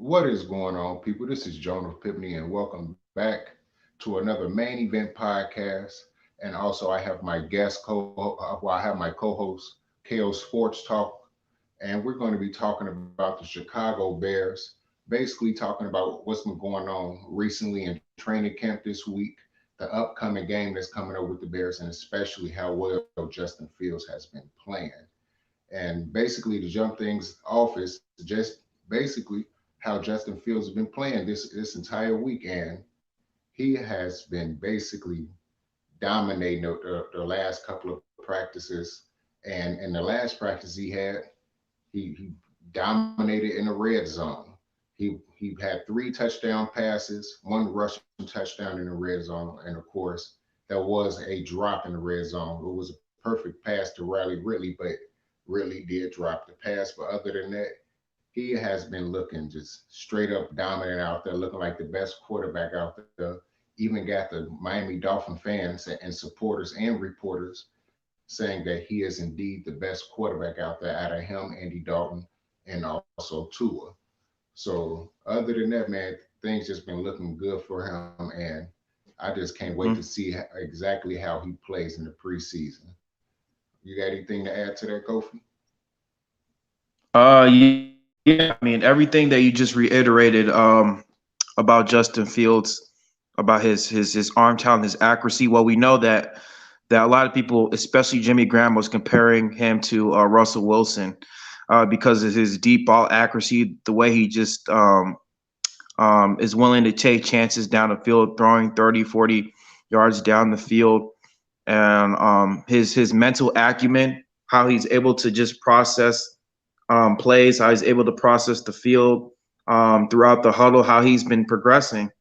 What is going on, people? This is Jonah Pipney, and welcome back to another main event podcast. And also, I have my I have my co-host, KO Sports Talk, and we're going to be talking about the Chicago Bears. Basically, talking about what's been going on recently in training camp this week, the upcoming game that's coming up with the Bears, and especially how well Justin Fields has been playing. And basically, to jump things off is just basically how Justin Fields has been playing this entire week, and he has been basically dominating the last couple of practices. And in the last practice he dominated in the red zone. He had three touchdown passes, one rushing touchdown in the red zone, and of course there was a drop in the red zone. It was a perfect pass to Riley Ridley, but Ridley did drop the pass. But other than that, he has been looking just straight up dominant out there, looking like the best quarterback out there. Even got the Miami Dolphin fans and supporters and reporters saying that he is indeed the best quarterback out there out of him, Andy Dalton, and also Tua. So other than that, man, things just been looking good for him, and I just can't wait to Mhm. see exactly how he plays in the preseason. You got anything to add to that, Kofi? Yeah, I mean everything that you just reiterated about Justin Fields, about his arm talent, his accuracy. Well, we know that a lot of people, especially Jimmy Graham, was comparing him to Russell Wilson because of his deep ball accuracy, the way he just is willing to take chances down the field, throwing 30, 40 yards down the field, and his mental acumen, how he's able to just process plays, how he's able to process the field throughout the huddle, how he's been progressing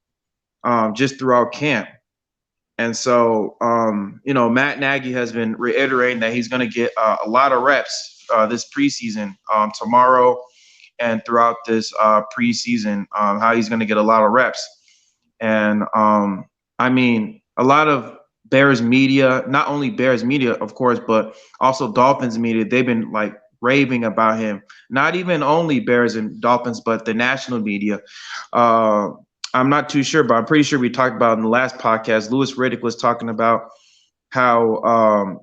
just throughout camp. And so, Matt Nagy has been reiterating that he's going to get a lot of reps this preseason, tomorrow and throughout this preseason, how he's going to get a lot of reps. And I mean, a lot of Bears media, not only Bears media, of course, but also Dolphins media, they've been like raving about him. Not even only Bears and Dolphins, but the national media. Uh, I'm not too sure, but I'm pretty sure we talked about in the last podcast. Louis Riddick was talking about how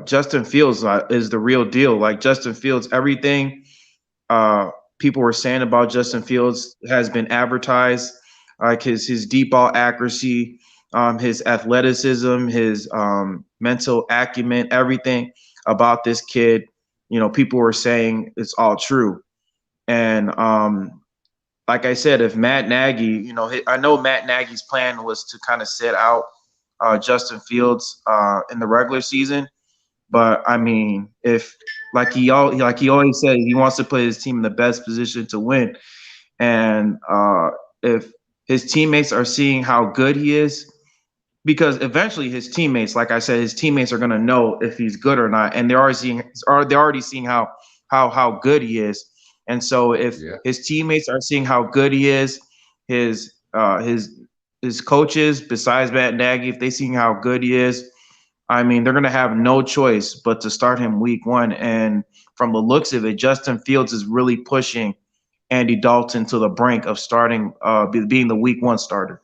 Justin Fields is the real deal. Like Justin Fields, everything uh, people were saying about Justin Fields has been advertised, like his deep ball accuracy, his athleticism, his mental acumen, everything about this kid. People were saying it's all true. And like I said, if Matt Nagy, I know Matt Nagy's plan was to kind of sit out Justin Fields in the regular season, but I mean, if like he always said, he wants to put his team in the best position to win, and if his teammates are seeing how good he is, because eventually his teammates, like I said, his teammates are gonna know if he's good or not, and they're already seeing how good he is, and so if Yeah. his teammates are seeing how good he is, his uh, his his coaches, besides Matt Nagy, if they seeing how good he is, I mean, they're going to have no choice but to start him week one. And from the looks of it, Justin Fields is really pushing Andy Dalton to the brink of starting, being the week one starter.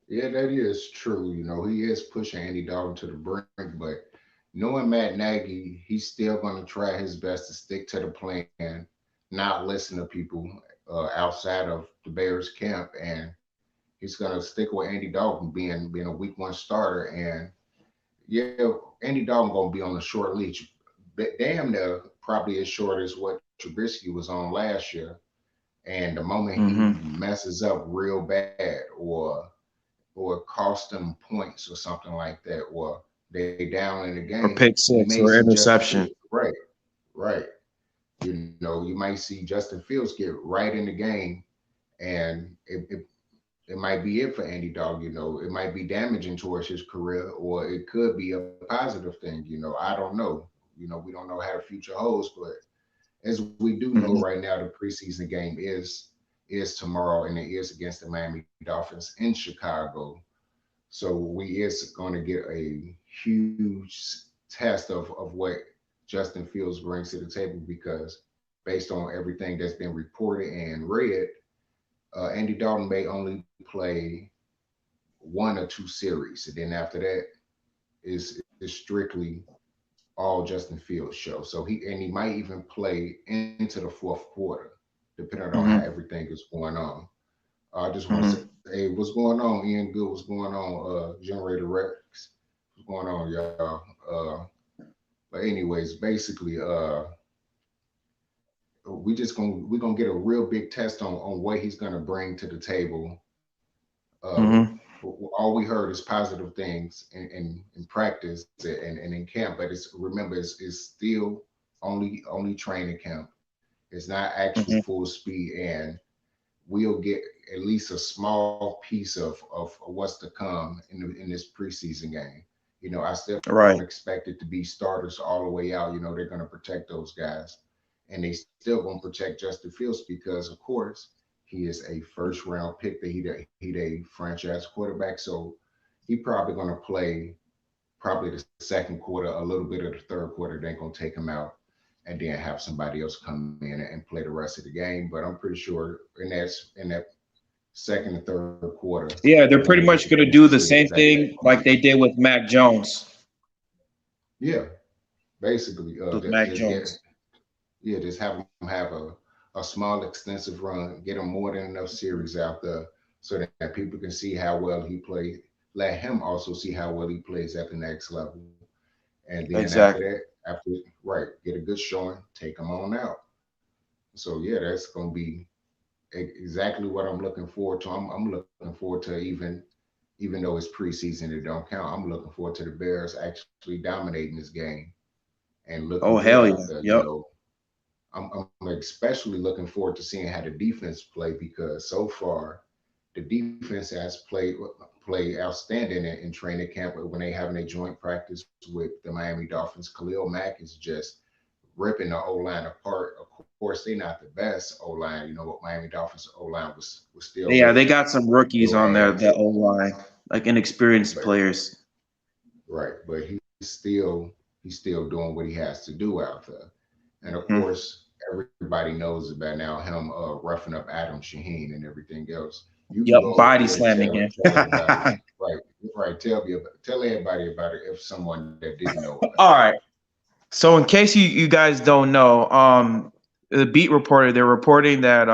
Yeah, that is true. He is pushing Andy Dalton to the brink, but knowing Matt Nagy, he's still going to try his best to stick to the plan, not listen to people outside of the Bears camp, and he's going to stick with Andy Dalton being a week one starter. And yeah, Andy Dalton going to be on a short leash, damn near probably as short as what Trubisky was on last year. And the moment he Hmm. messes up real bad, or cost them points or something like that, or they down in the Or game, pick you may six or see Justin Fields. interception. Right, right. You might see Justin Fields get right in the game, and it might be it for Andy Dog. It might be damaging towards his career, or it could be a positive thing. I don't know. We don't know how the future holds, but as we do know Hmm. right now, the preseason game is tomorrow, and it is against the Miami Dolphins in Chicago. So we is going to get a huge test of what Justin Fields brings to the table, because based on everything that's been reported and read, Andy Dalton may only play one or two series, and then after that is strictly all Justin Fields show. So he might even play into the fourth quarter, depending on how Hmm. everything is going on. I just want to say, Hmm. hey, what's going on, Ian? Good, what's going on, Generator Rex? What's going on, y'all? But anyways, basically, we're gonna get a real big test on what he's gonna bring to the table. Uh, Hmm. all we heard is positive things in practice and in camp, but it's remember it's still only training camp. It's not actual Hmm. full speed, and we'll get at least a small piece of what's to come in this preseason game. I still don't Right. expect it to be starters all the way out. They're going to protect those guys, and they still going to protect Justin Fields because, of course, he is a first round pick. That he a franchise quarterback, so he probably going to play probably the second quarter, a little bit of the third quarter. They're going to take him out and then have somebody else come in and play the rest of the game. But I'm pretty sure in that second and third quarter, Yeah, we're they're gonna pretty get to much going to see do the exactly same what's going thing like they did with Mac Jones. on. Yeah, basically, With Mac just get Jones. yeah, just have them have a small extensive run, get him more than enough series out there so that people can see how well he plays. Let him also see how well he plays at the next level, and then after that, Exactly. after right, get a good showing, take him on out. So yeah, that's gonna be exactly what I'm looking forward to. I'm looking forward to even though it's preseason, it don't count. I'm looking forward to the Bears actually dominating this game and looking Oh, good hell out yeah. there. Yep. I'm especially looking forward to seeing how the defense play because so far the defense has played outstanding in training camp when they having a joint practice with the Miami Dolphins. Khalil Mack is just ripping the O line apart. Of course, they're not the best O line. What Miami Dolphins O line was still Yeah, little they got some little rookies on there, ass, the O line, like but inexperienced players. right, but he's still doing what he has to do out there. And of Hmm. course, everybody knows about now him roughing up Adam Shaheen and everything else. You can Yep, go ahead body and tell slamming him. tell everybody, right, right. Tell everybody about it if someone that didn't know about it. All right. So in case you guys don't know, the beat reporter, they're reporting that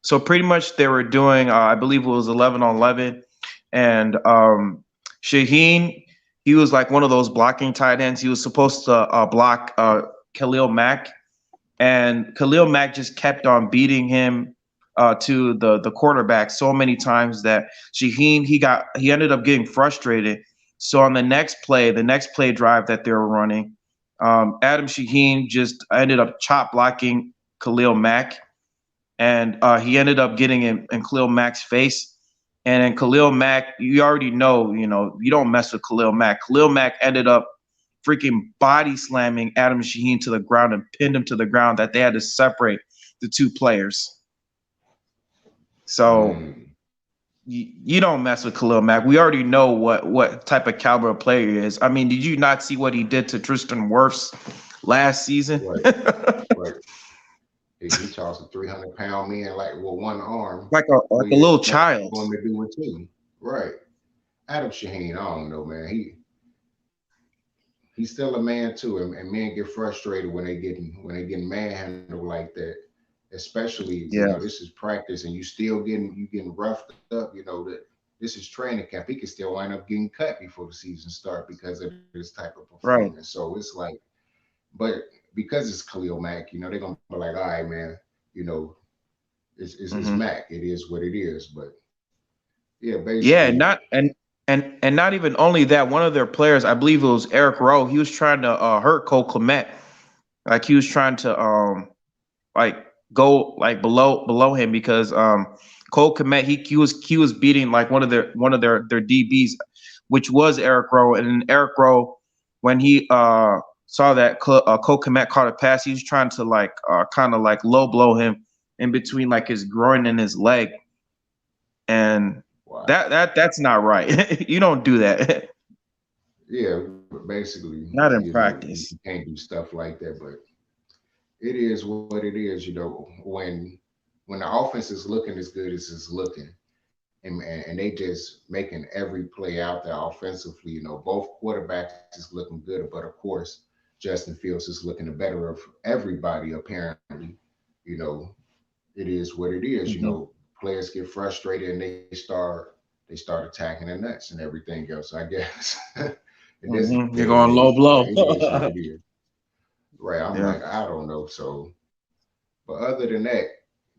so pretty much they were doing I believe it was 11 on 11, and Shaheen, he was like one of those blocking tight ends. He was supposed to block Khalil Mack, and Khalil Mack just kept on beating him to the quarterback so many times that Shaheen, he ended up getting frustrated. So on the next play drive that they were running, Adam Shaheen just ended up chop blocking Khalil Mack, and he ended up getting in Khalil Mack's face. And then Khalil Mack, you already know, you don't mess with Khalil Mack. Khalil Mack ended up freaking body slamming Adam Shaheen to the ground and pinned him to the ground that they had to separate the two players. So Mm, you don't mess with Khalil Mack. We already know what type of caliber of player he is. I mean, did you not see what he did to Tristan Wirfs last season? right, right. He tossed a 300-pound man like with one arm. like a What like you a little expect child. him to do with two? Right. Adam Shaheen, I don't know, man. He's still a man too, and men get frustrated when they getting manhandled like that. Especially, Yeah, this is practice, and you getting roughed up. That this is training camp. He could still wind up getting cut before the season start because of this type of performance. right. So it's like, but because it's Khalil Mack, they're gonna be like, all right, man, you know, it's Hmm. Mac. It is what it is. But yeah, Yeah, basically, and not and not even only that. One of their players, I believe it was Eric Rowe. He was trying to hurt Cole Kmet. Like he was trying to like go like below him because Cole Kmet he was beating like one of their DBs, which was Eric Rowe, and Eric Rowe when he saw that Cole Kmet caught a pass, he was trying to like kind of like low blow him in between like his groin and his leg, and wow. that's not right. You don't do that. Yeah, but basically, Not in you practice. can't do stuff like that. But it is what it is. When the offense is looking as good as it's looking, and they just making every play out there offensively. Both quarterbacks is looking good, but of course, Justin Fields is looking the better of everybody. Apparently, you know, it is what it is. Hmm. Players get frustrated and they start attacking the nuts and everything else. I guess in this day You're and going age, low blow. it is what it is. Right? I'm Yeah. like, I don't know. So, but other than that,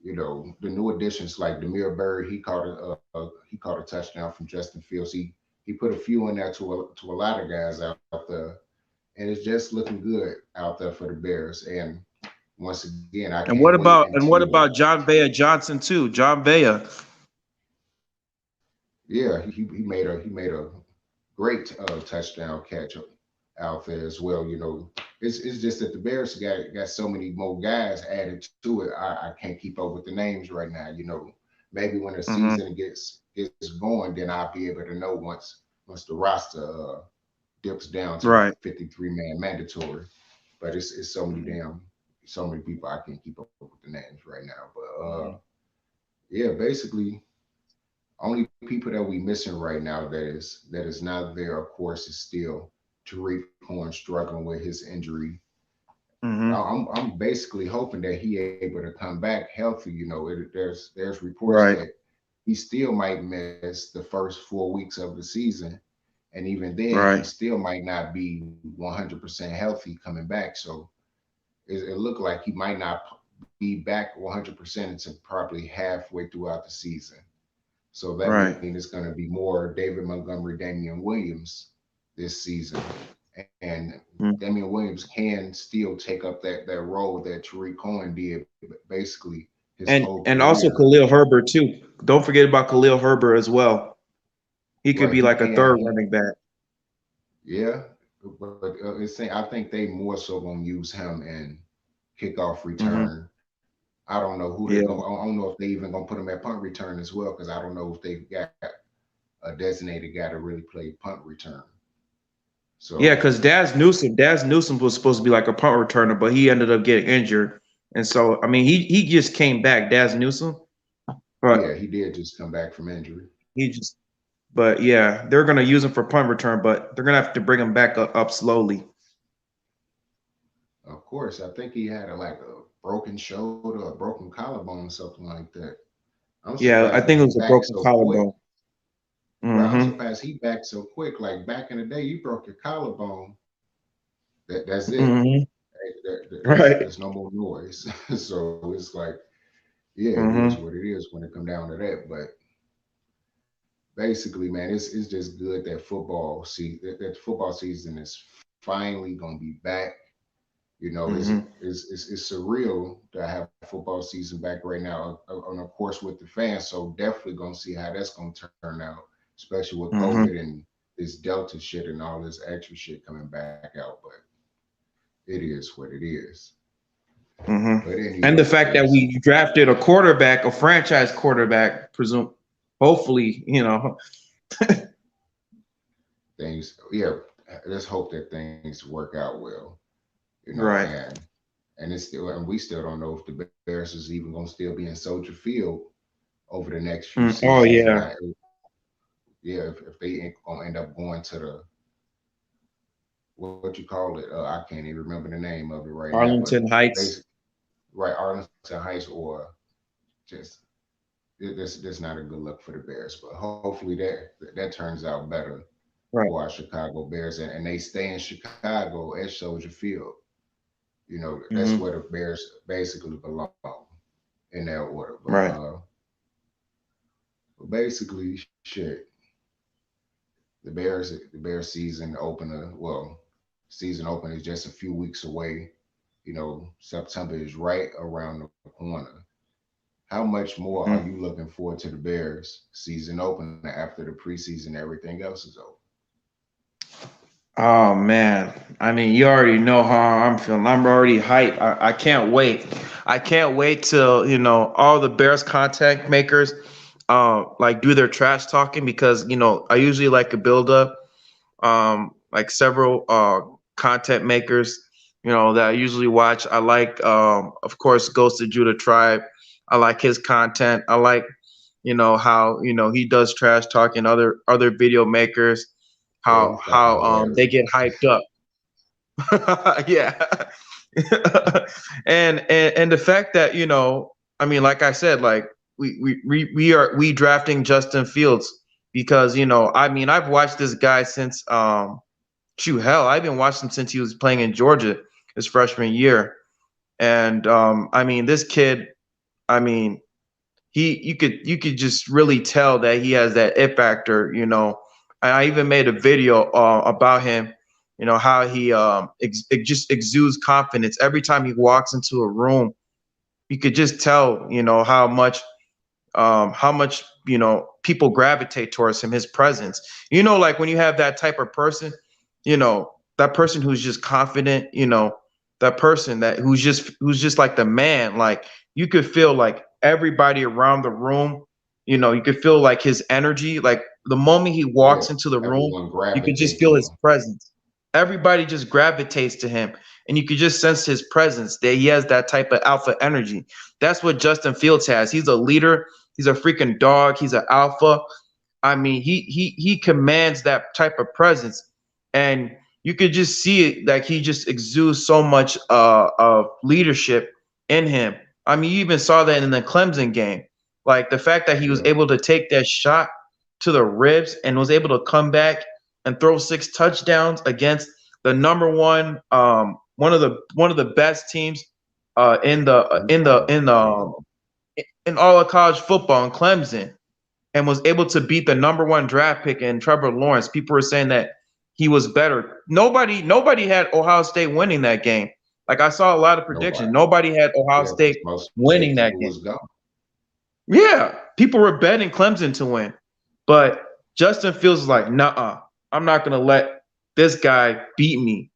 the new additions like Demir Bird, he caught a touchdown from Justin Fields. He put a few in there to a lot of guys out there, and it's just looking good out there for the Bears. And once again, I can't wait And what until about John Vaya Johnson too? John Vaya. yeah, he made a great touchdown catch out there as well. It's just that the Bears got so many more guys added to it. I can't keep up with the names right now. Maybe when the Hmm. season gets going, then I'll be able to know once the roster dips down to the Right. 53 man mandatory. But it's so many people I can't keep up with the names right now. But yeah, basically only people that we missing right now that is not there, of course, is still Tariq Horn struggling with his injury. Hmm. I'm basically hoping that he able to come back healthy. There's reports Right. that he still might miss the first 4 weeks of the season, and even then he Right. still might not be 100% healthy coming back. So it looked like he might not be back 100% until probably halfway throughout the season. So that means Right. it's going to be more David Montgomery, Damian Williams this season. And Mm. Damian Williams can still take up that role that Tariq Cohen did basically his whole And also career. Khalil Herbert too. Don't forget about Khalil Herbert as well. He could Right. be He like a can. third He, running back. yeah. But I think they more so going to use him in kickoff Hmm. return. I don't know who they're going Yeah. to, I don't know if they even going to put him at punt return as well, because I don't know if they got a designated guy to really play punt return. Yeah, So because Daz Newsome was supposed to be like a punt returner, but he ended up getting injured. And so I mean he just came back, Daz Newsome, yeah, but he did just come back from injury. he just but yeah, they're gonna use him for punt return, but they're gonna have to bring him back up slowly. Of course, I think he had like a broken shoulder, a broken collarbone, something like that. I'm Yeah, surprised I that he think it was a back broken so quick. collarbone. Right, I'm Hmm. surprised he back so quick. Like back in the day, you broke your collarbone, that's it. Hmm. There's Right. no more noise. So it's like, yeah, it is what Hmm. it is when it come down to that. But basically, man, it's just good that that football season is finally gonna be back. Hmm. It's surreal to have football season back right now, and of course with the fans. So definitely gonna see how that's gonna turn out, especially with COVID Hmm. and this Delta shit and all this extra shit coming back out. But it is what it is. Hmm. But And the fact that anyways, we drafted a quarterback, a franchise quarterback, presume, hopefully, things, yeah, let's hope that things work out well. right. And we still don't know if the Bears is even gonna still be in Soldier Field over the next few Oh seasons. yeah, Yeah, if they ain't gonna end up going to the what you call it, I can't even remember the name of it right now, but Arlington basically, Heights. right, Arlington Heights, or just this not a good look for the Bears. But hopefully that turns out better for Right. our Chicago Bears, and they stay in Chicago at Soldier Field. That's where Hmm. the Bears basically belong in that order. Right. But basically, shit, the Bears season opener, well, season opener is just a few weeks away. September is right around the corner. How much more are you Hmm. looking forward to the Bears season opener after the preseason, everything else is over? Oh man, I mean, you already know how I'm feeling. I'm already hyped. I can't wait. I can't wait till all the Bears content makers, like do their trash talking because I usually like to build up, like several content makers. that I usually watch. I like, of course, Ghost of Judah Tribe. I like his content. I like, how he does trash talking other video makers, Yeah, how he's fucking how they hilarious. get hyped up. Yeah. And the fact that I mean, like I said, like we drafting Justin Fields because I mean, I've watched this guy since shoot, hell, I've been watching him since he was playing in Georgia his freshman year. And I mean, this kid, I mean, you could just really tell that he has that it factor. I even made a video about him, how he it just exudes confidence every time he walks into a room. You could just tell, how much people gravitate towards him, his presence. Like when you have that type of person, that person who's just confident, that person that who's just like the man. Like you could feel like everybody around the room, you could feel like his energy. Like the moment he Yeah, walks into the room, everyone you could just gravitate feel to his him. presence. Everybody just gravitates to him, and you could just sense his presence, that he has that type of alpha energy. That's what Justin Fields has. He's a leader. He's a freaking dog. He's an alpha. I mean, he commands that type of presence, and you could just see it. Like he just exudes so much of leadership in him. I mean, you even saw that in the Clemson game. Like the fact that he was Yeah, able to take that shot to the ribs and was able to come back and throw 6 touchdowns against the number one of the best teams in the in in the college in football. in all of college football in Clemson, and was able to beat the number one draft pick in Trevor Lawrence. People were saying that he was better. Nobody had Ohio State winning that game. Like I saw a lot of predictions. Nobody. Nobody had Ohio Yeah, because State most winning that safety game. was gone. Yeah, people were betting Clemson to win, but Justin Fields is like, nah, I'm not gonna let this guy beat me.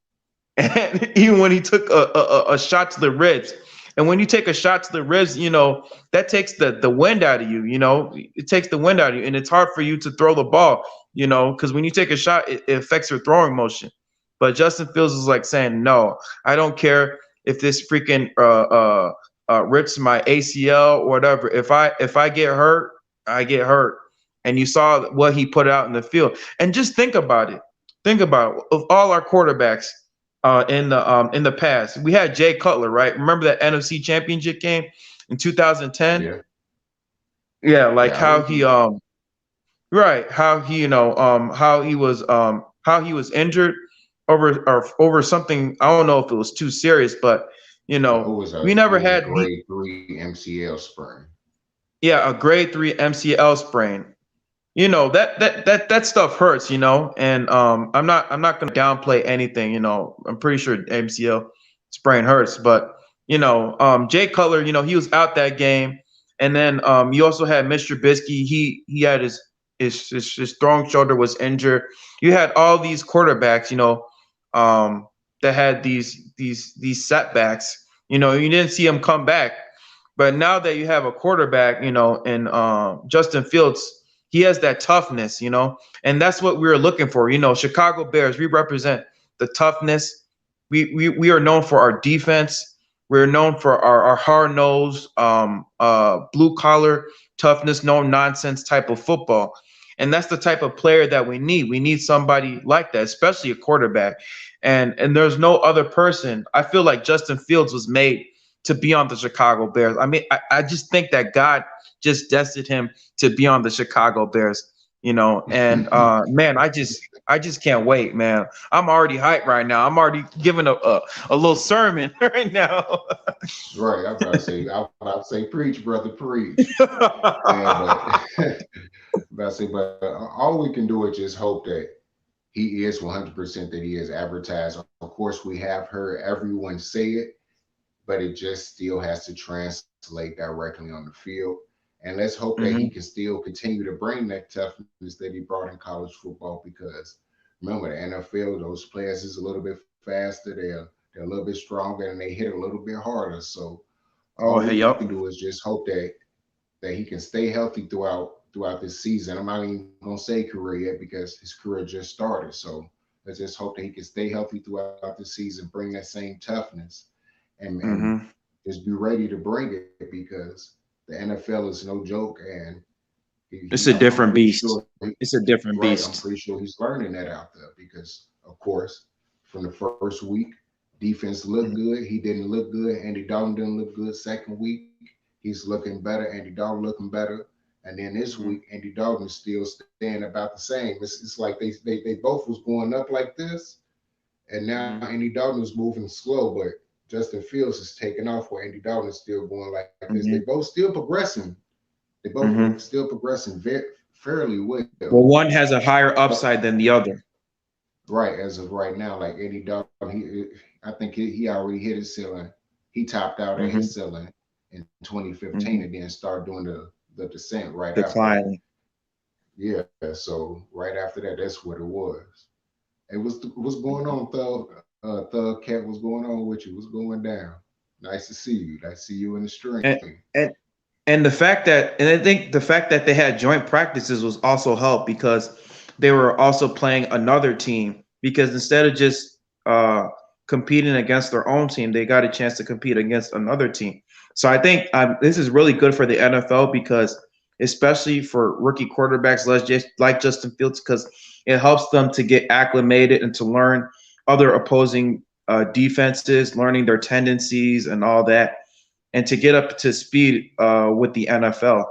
And even when he took a shot to the ribs, and when you take a shot to the ribs, that takes the wind out of you. It takes the wind out of you, and it's hard for you to throw the ball. Because when you take a shot, it affects your throwing motion. But Justin Fields is like saying, no, I don't care if this freaking rips my ACL or whatever. If I get hurt, I get hurt. And you saw what he put out in the field. And just think about it. Think about it. Of all our quarterbacks in the past, we had Jay Cutler, right? Remember that NFC Championship game in 2010? Yeah, Yeah, like yeah, I how he remember. right, how he how he was injured over something. I don't know if it was too serious, but we It never was a had he grade 3 MCL sprain. yeah, a grade 3 MCL sprain. That stuff hurts, and I'm not gonna downplay anything. I'm pretty sure MCL sprain hurts, but Jay Cutler, he was out that game. And then you also had Mr. Trubisky. He had his throwing shoulder was injured. You had all these quarterbacks, that had these setbacks. You didn't see them come back. But now that you have a quarterback, in Justin Fields, he has that toughness, and that's what we were looking for. Chicago Bears, we represent the toughness. We are known for our defense. We're known for our hard nosed, blue collar toughness, no nonsense type of football. And that's the type of player that we need. We need somebody like that, especially a quarterback. And there's no other person. I feel like Justin Fields was made to be on the Chicago Bears. I mean, I just think that God just destined him to be on the Chicago Bears, and man, I just can't wait, man. I'm already hyped right now. I'm already giving a little sermon right now. Right, I about to say, preach, brother, preach. Yeah, but about to say, but all we can do is just hope that he is 100% that he is advertised. Of course, we have heard everyone say it, but it just still has to translate directly on the field. And let's hope that he can Hmm. still continue to bring that toughness that he brought in college football. Because remember, the NFL, those players is a little bit faster. They're a little bit stronger and they hit a little bit harder. So all Oh, we hey, can do yup. is just hope that he can stay healthy throughout this season. I'm not even gonna say career yet because his career just started. So Let's just hope that he can stay healthy throughout the season, bring that same toughness, and Hmm. just be ready to bring it because the NFL is no joke, and It's a I'm different pretty sure beast. It's a different right. I'm beast. pretty sure he's learning that out there because, of course, from the first week, defense looked Mhm. good. He didn't look good. Andy Dalton didn't look good. Second week, he's looking better. Andy Dalton looking better. And then this week, Mhm. Andy Dalton is still staying about the same. It's like they both was going up like this, and now Mhm. Andy Dalton is moving slow, but Justin Fields is taking off where Andy Dalton is still going like this. They both Mhm. still progressing. They both Mhm. still progressing fairly well. Well, one has a higher But upside than the other. right as of right now, like Andy Dalton, I think he already hit his ceiling. He topped out at his Hmm. ceiling in 2015, and Hmm. then started doing the descent right after that. Declining. Yeah, so right after that, that's what it was. Hey, what's going on, Thug Cat? What's going on with you? What's going down? Nice to see you. Nice to see you in the stream. And and and the fact that, and I think the fact that they had joint practices was also helped because they were also playing another team, because instead of just competing against their own team, they got a chance to compete against another team. So I think this is really good for the NFL, because especially for rookie quarterbacks like Justin Fields, because it helps them to get acclimated and to learn other opposing defenses, learning their tendencies and all that, and to get up to speed with the NFL.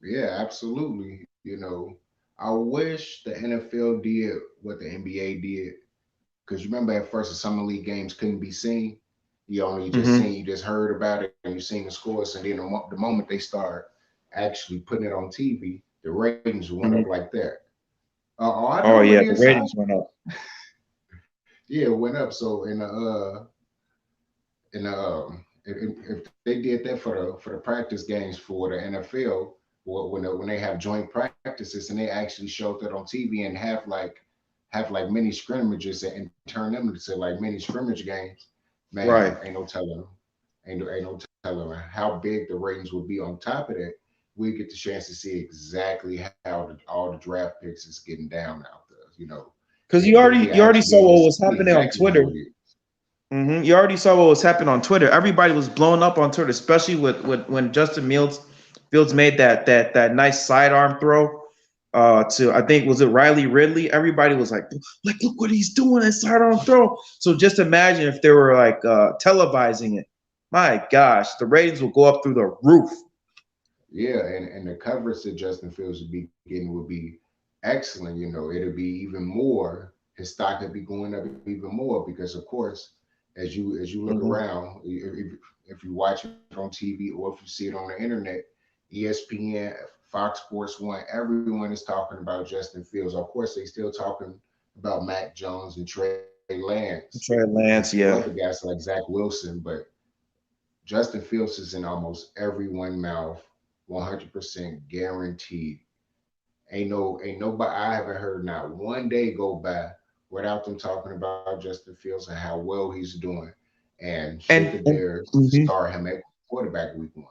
Yeah, absolutely. I wish the NFL did what the NBA did. Because you remember at first the summer league games couldn't be seen. Hmm. You just heard about it and you seen the scores. And then the moment they start actually putting it on TV, the ratings went up Hmm. like that. Oh, I know Oh it yeah, is, the son. ratings went up. Yeah, it went up. So if they did that for the practice games for the NFL, when they have joint practices and they actually showed that on TV and have like mini scrimmages and turn them into like mini scrimmage games, man, Right. ain't no telling, ain't no telling how big the ratings would be. On top of that, we get the chance to see exactly how all the draft picks is getting down out there. Because They you actually already be able saw to what was see happening on exactly how Twitter. it is. You already saw what was happening on Twitter. Everybody was blowing up on Twitter, especially with when Justin Fields made that nice sidearm throw to, I think, was it Riley Ridley. Everybody was like look what he's doing, that sidearm throw. So just imagine if they were like televising it. My gosh, the ratings will go up through the roof. Yeah, and the coverage that Justin Fields would be getting would be excellent. It'd be even more. His stock could be going up even more because, of course, as you look Hmm. around, if you watch it on TV or if you see it on the internet, ESPN, Fox Sports One, everyone is talking about Justin Fields. Of course, they still talking about Mac Jones and Trey Lance Trey and some Lance, other yeah. guys like Zach Wilson, but Justin Fields is in almost everyone mouth, 100% guaranteed. Ain't nobody. I haven't heard not one day go by without them talking about Justin Fields and how well he's doing. And should the And Bears mhm. start him at quarterback week 1?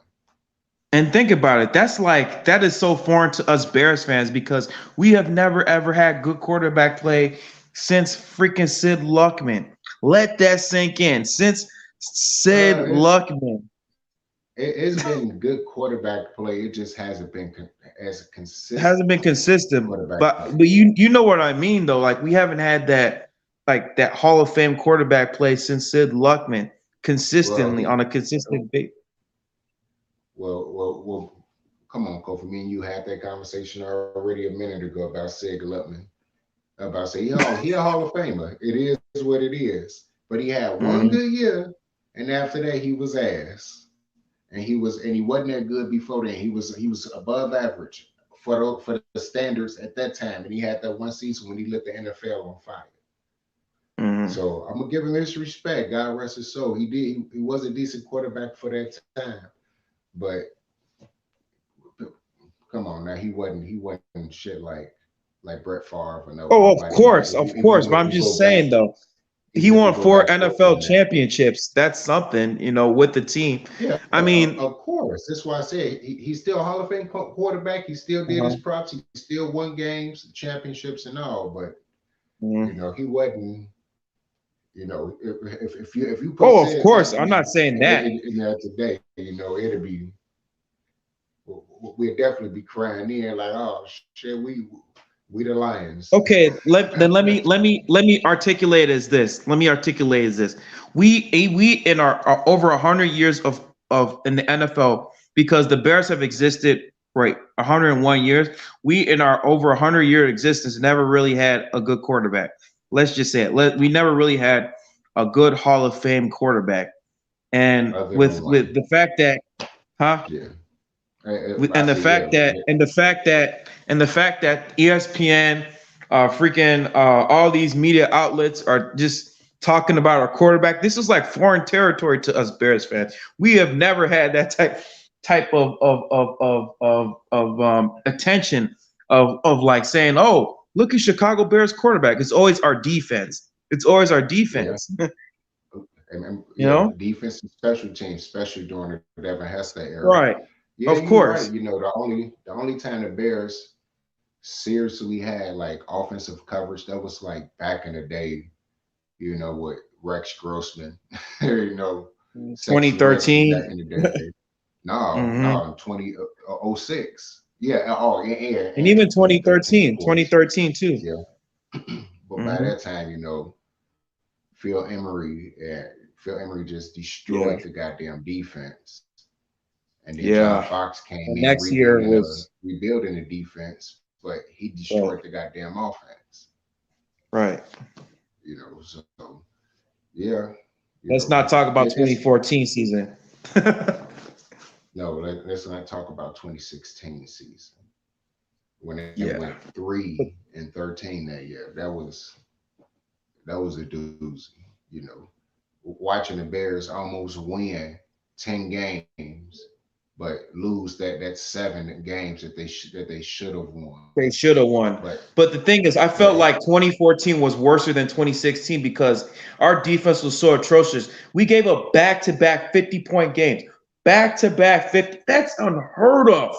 And think about it. That is so foreign to us Bears fans, because we have never ever had good quarterback play since freaking Sid Luckman. Let that sink in. Since Sid It's Luckman it's been good quarterback play. It just hasn't been as hasn't consistent been consistent, quarterback play. but you know what I mean though. Like, we haven't had that Hall of Fame quarterback play since Sid Luckman Well, consistently on a consistent base. well. Come on, Kofi. Me and you had that conversation already a minute ago about Sid Luckman. About say, he a Hall of Famer. It is what it is. But he had one good Hmm. year, and after that he was ass. And he wasn't that good before then. He was above average for the standards at that time. And he had that one season when he lit the NFL on fire. Hmm. So I'm gonna give him his respect. God rest his soul. He was a decent quarterback for that time. But come on now, he wasn't shit like Brett Favre or Oh, nobody. of Even if course. we But I'm go just back saying though, even he if we won go back four further than NFL that. championships. That's something, with the team. Yeah, I of mean, course. That's why I said he's still Hall of Fame quarterback. He still did his uh props. He still won games, championships, and all. But You know, he wasn't. You know, if you put Oh, of said course. I'm something not saying that. in there today, you know, it'd be we'd definitely be crying in like, oh shit, we the Lions. Okay, let me articulate as this. Let me articulate as this. We in our over 100 years of in the NFL, because the Bears have existed right 101 years. We in our over 100-year existence never really had a good quarterback. Let's just say it. We never really had a good Hall of Fame quarterback. And Other than with one, the fact that, huh? yeah. I And the say yeah, fact that ESPN, freaking all these media outlets are just talking about our quarterback. This is like foreign territory to us Bears fans. We have never had that type of attention of like saying, oh, look at Chicago Bears quarterback. It's always our defense. It's always our yeah, defense. and You yeah. know? Defense and special teams, especially during the Devin Hester era. Right. Yeah, Of you're right. course. You know, the only time the Bears seriously had like offensive coverage, that was like back in the day. You know, with Rex Grossman, you know, Sexy Rexy back 2013. in the day. No, Hmm. no, 2006. Yeah, oh, yeah, And and even 2013, of 2013, course. 2013 too. Yeah. But by Hmm. that time, you know, Phil Emery just Yeah, destroyed the goddamn defense. And then John yeah. Fox came The in next year was rebuilding the defense, but he right, destroyed the goddamn offense. right. You know, so yeah, you Let's know, not talk about this 2014 season. no, let's not talk about 2016 season when they Yeah. went 3-13 that year. That was a doozy. You know, watching the Bears almost win 10 games, but lose that 7 games that they should have won. They should have won. But But the thing is, I but felt like 2014 was worse than 2016 because our defense was so atrocious. We gave up back-to-back 50-point games. Back-to-back 50. That's unheard of.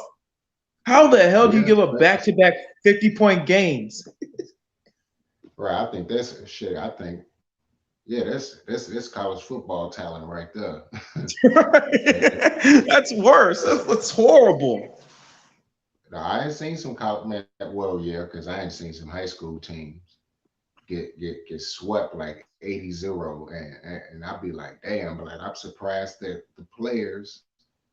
How the hell do you yeah, give up back-to-back 50-point games? right. I think that's shit. I think yeah, that's college football talent right there. That's worse. That's horrible. Now, I ain't seen some college man. Well, yeah, because I ain't seen some high school teams get swept like 80-0, and I'd be like, damn. But like, I'm surprised that the players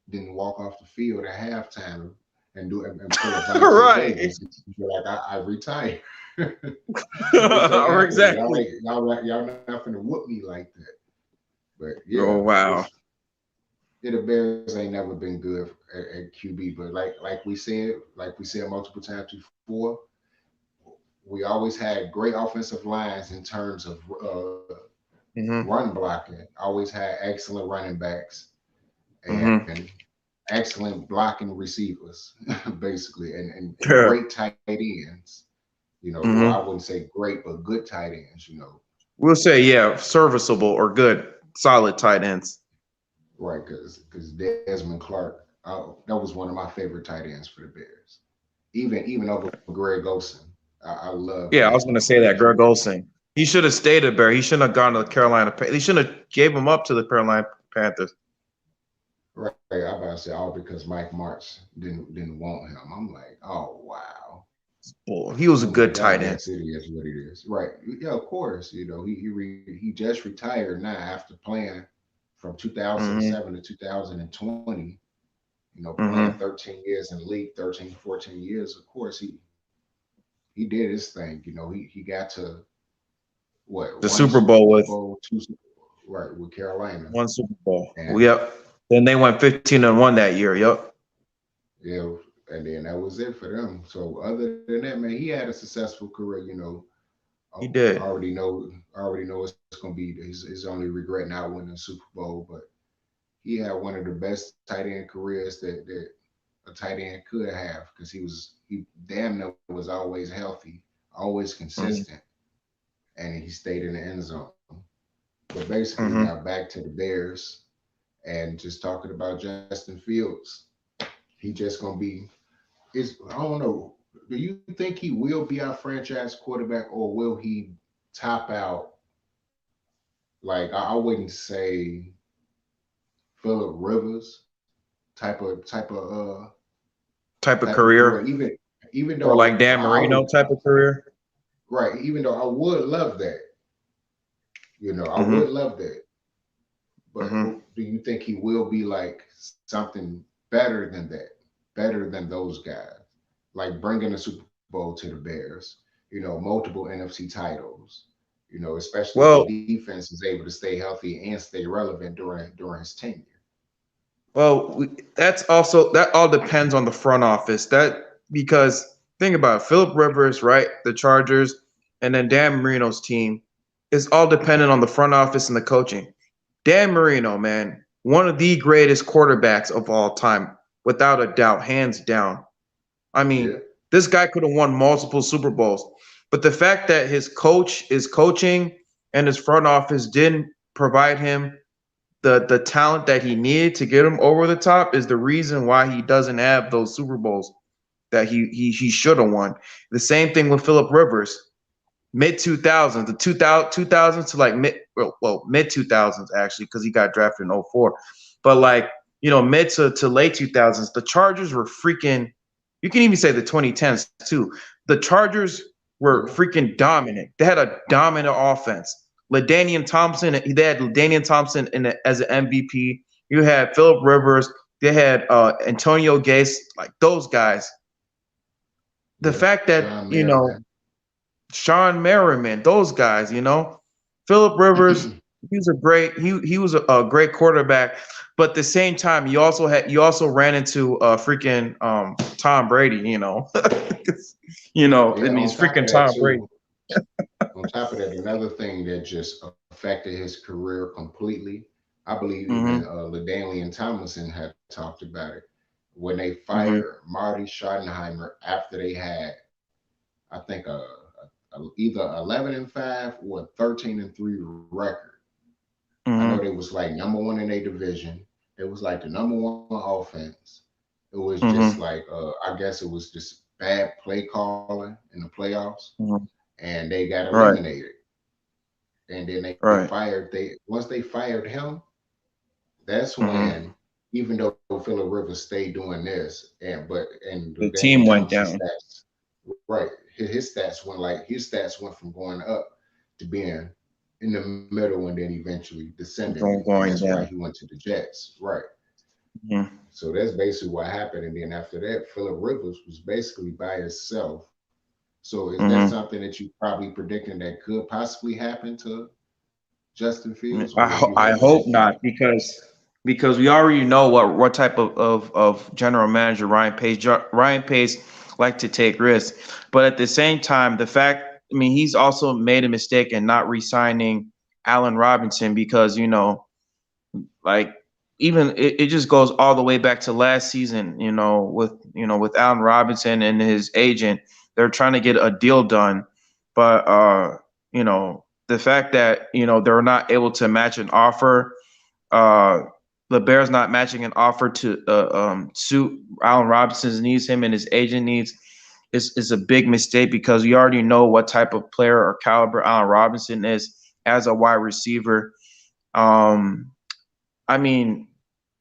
didn't walk off the field at halftime and pull a Vontae Right. Davis. Be like, I retire. This ain't Or happening. Y'all exactly. ain't y'all not gonna whoop me like that. But yeah, Oh wow. it's the Bears ain't never been good at QB. But like we said multiple times before, we always had great offensive lines in terms of Hmm. run blocking. Always had excellent running backs Hmm. and excellent blocking receivers, basically, and Yeah. great tight ends. You know, well, I Hmm. wouldn't say great, but good tight ends. You know, We'll say yeah, serviceable or good, solid tight ends. right? Because Desmond Clark, that was one of my favorite tight ends for the Bears. Even over Greg Olson, I love Yeah, I was Desmond gonna say Clark. that Greg Olsen. He should have stayed at Bear. He shouldn't have gone to the Carolina. He shouldn't have gave him up to the Carolina Panthers. Right, I about to say all because Mike Martz didn't want him. I'm like, oh wow. Boy, he was a Oh my good God, tight end. that's it is what it is. Right. Yeah, of course. You know, he just retired now after playing from Hmm. 2007 to 2020, you know, playing Hmm. 13 years in the league, 13, 14 years. Of course, he did his thing. You know, he got to what, The one Super Super Bowl with Bowl, two right with Carolina. one Super Bowl. And Yep. Then they went 15-1 that year. Yep. yeah, and then that was it for them. So other than that, man, he had a successful career, you know. He I did. already know it's gonna be his only regret not winning the Super Bowl, but he had one of the best tight end careers that a tight end could have because he damn near was always healthy, always Hmm. consistent, and he stayed in the end zone. But basically Hmm. now back to the Bears and just talking about Justin Fields, he just gonna be is I don't know. Do you think he will be our franchise quarterback, or will he top out? Like I wouldn't say Philip Rivers Type of type of career. career, Even or like though Dan I Marino would type of career. right, even though I would love that, I would Mm-hmm. love that. But Mm-hmm. do you think he will be like something better than that, better than those guys, like bringing a Super Bowl to the Bears? Multiple NFC titles. Especially if the Well, defense is able to stay healthy and stay relevant during his tenure. that all depends on the front office. That because think about it, Philip Rivers, right? The Chargers, and then Dan Marino's team is all dependent on the front office and the coaching. Dan Marino, man, one of the greatest quarterbacks of all time, without a doubt, hands down. I Yeah, mean, this guy could have won multiple Super Bowls, but the fact that his coach is coaching and his front office didn't provide him the talent that he needed to get him over the top is the reason why he doesn't have those Super Bowls that he should have won. The same thing with Philip Rivers, mid 2000s, the 2000s to like mid 2000s actually, because he got drafted in '04. But like mid to late 2000s, the Chargers were freaking. You can even say the 2010s too. The Chargers were yeah, freaking dominant. They had a dominant offense. LaDainian Thompson, they had LaDainian Thompson as an MVP. You had Philip Rivers. They had Antonio Gates, like those guys. The yeah. fact that Sean Merriman. Sean Merriman, those guys, Philip Rivers, he was a great quarterback, but at the same time, you also ran into freaking Tom Brady, Yeah. it On means top of freaking that, Tom Brady. too, another thing that just affected his career completely. I believe even Mm-hmm. LaDainian Tomlinson had talked about it when they Mm-hmm. fired Marty Schottenheimer after they had, I think, either 11-5 or a 13-3 record. I know they Mm-hmm. was like number one in their division. It was like the number one offense. It was just Mm-hmm. like I guess it was just bad play calling in the playoffs, Mm-hmm. and they got Right. eliminated. And then Right. they once they fired him, that's Mm-hmm. when, even though Phillip Rivers stayed doing this, and the The Daniel team went Thompson down. stats, right, his stats went from going up to being in the middle and then eventually descending, and Going that's why he down. went to the Jets, right? Mm-hmm. So that's basically what happened. And then after that, Phillip Rivers was basically by himself. So is that Mm-hmm. something that you probably predicting that could possibly happen to Justin Fields, or I will he have I to take hope that? not because we already know what type of general manager Ryan Pace. Ryan Pace like to take risks, but at the same time, the fact I mean he's also made a mistake in not re-signing Allen Robinson because like even it just goes all the way back to last season. With Allen Robinson and his agent, they're trying to get a deal done, but the fact that they're not able to match an offer, uh, the Bears not matching an offer to suit Allen Robinson's needs, him and his agent needs, is a big mistake because we already know what type of player or caliber Allen Robinson is as a wide receiver. Um, I mean,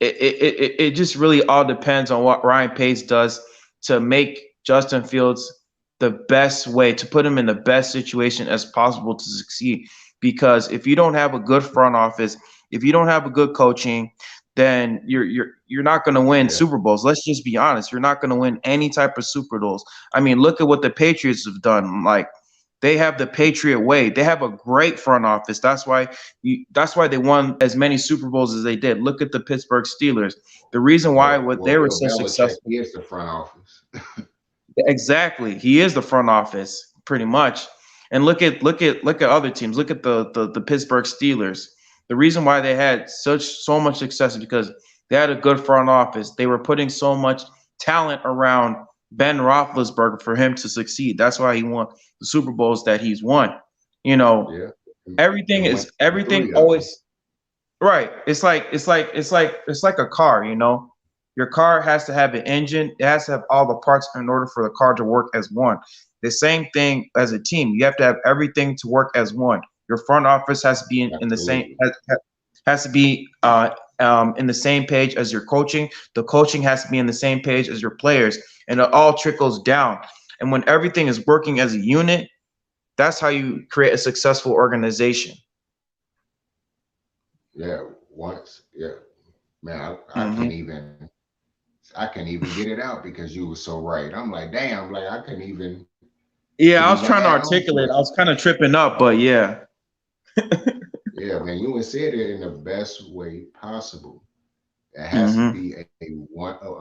it just really all depends on what Ryan Pace does to make Justin Fields the best way to put him in the best situation as possible to succeed. Because if you don't have a good front office, if you don't have a good coaching, then you're not going to win Yeah, Super Bowls. Let's just be honest. You're not going to win any type of Super Bowls. I mean, look at what the Patriots have done. Like they have the Patriot way. They have a great front office. That's why they won as many Super Bowls as they did. Look at the Pittsburgh Steelers. The reason why well, what they were Bill so Belichick successful. is the front office. Exactly. He is the front office, pretty much. And look at other teams. Look at the Pittsburgh Steelers. The reason why they had so much success is because they had a good front office. They were putting so much talent around Ben Roethlisberger for him to succeed. That's why he won the Super Bowls that he's won. You know, Yeah, everything and went is to three everything of them. always right. It's like a car. Your car has to have an engine. It has to have all the parts in order for the car to work as one. The same thing as a team. You have to have everything to work as one. Your front office has to be in the same Absolutely. has to be in the same page as your coaching. The coaching has to be in the same page as your players, and it all trickles down. And when everything is working as a unit, that's how you create a successful organization. Yeah. Once. Yeah. Man, Hmm. I can't even get it out because you were so right. I'm like, damn, like I couldn't Yeah, I was even trying to add on to articulate. it. I was kind of tripping up, but yeah. Yeah, man, you would said it in the best way possible. It has to Hmm. be a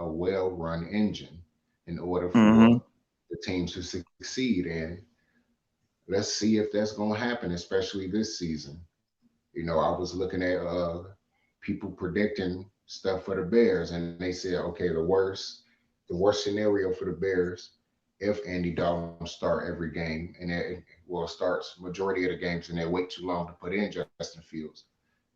well-run engine in order Hmm. for the team to succeed. And let's see if that's going to happen, especially this season. I was looking at people predicting stuff for the Bears, and they said, okay, the worst scenario for the Bears if Andy Dalton start every game and starts majority of the games and they wait too long to put in Justin Fields,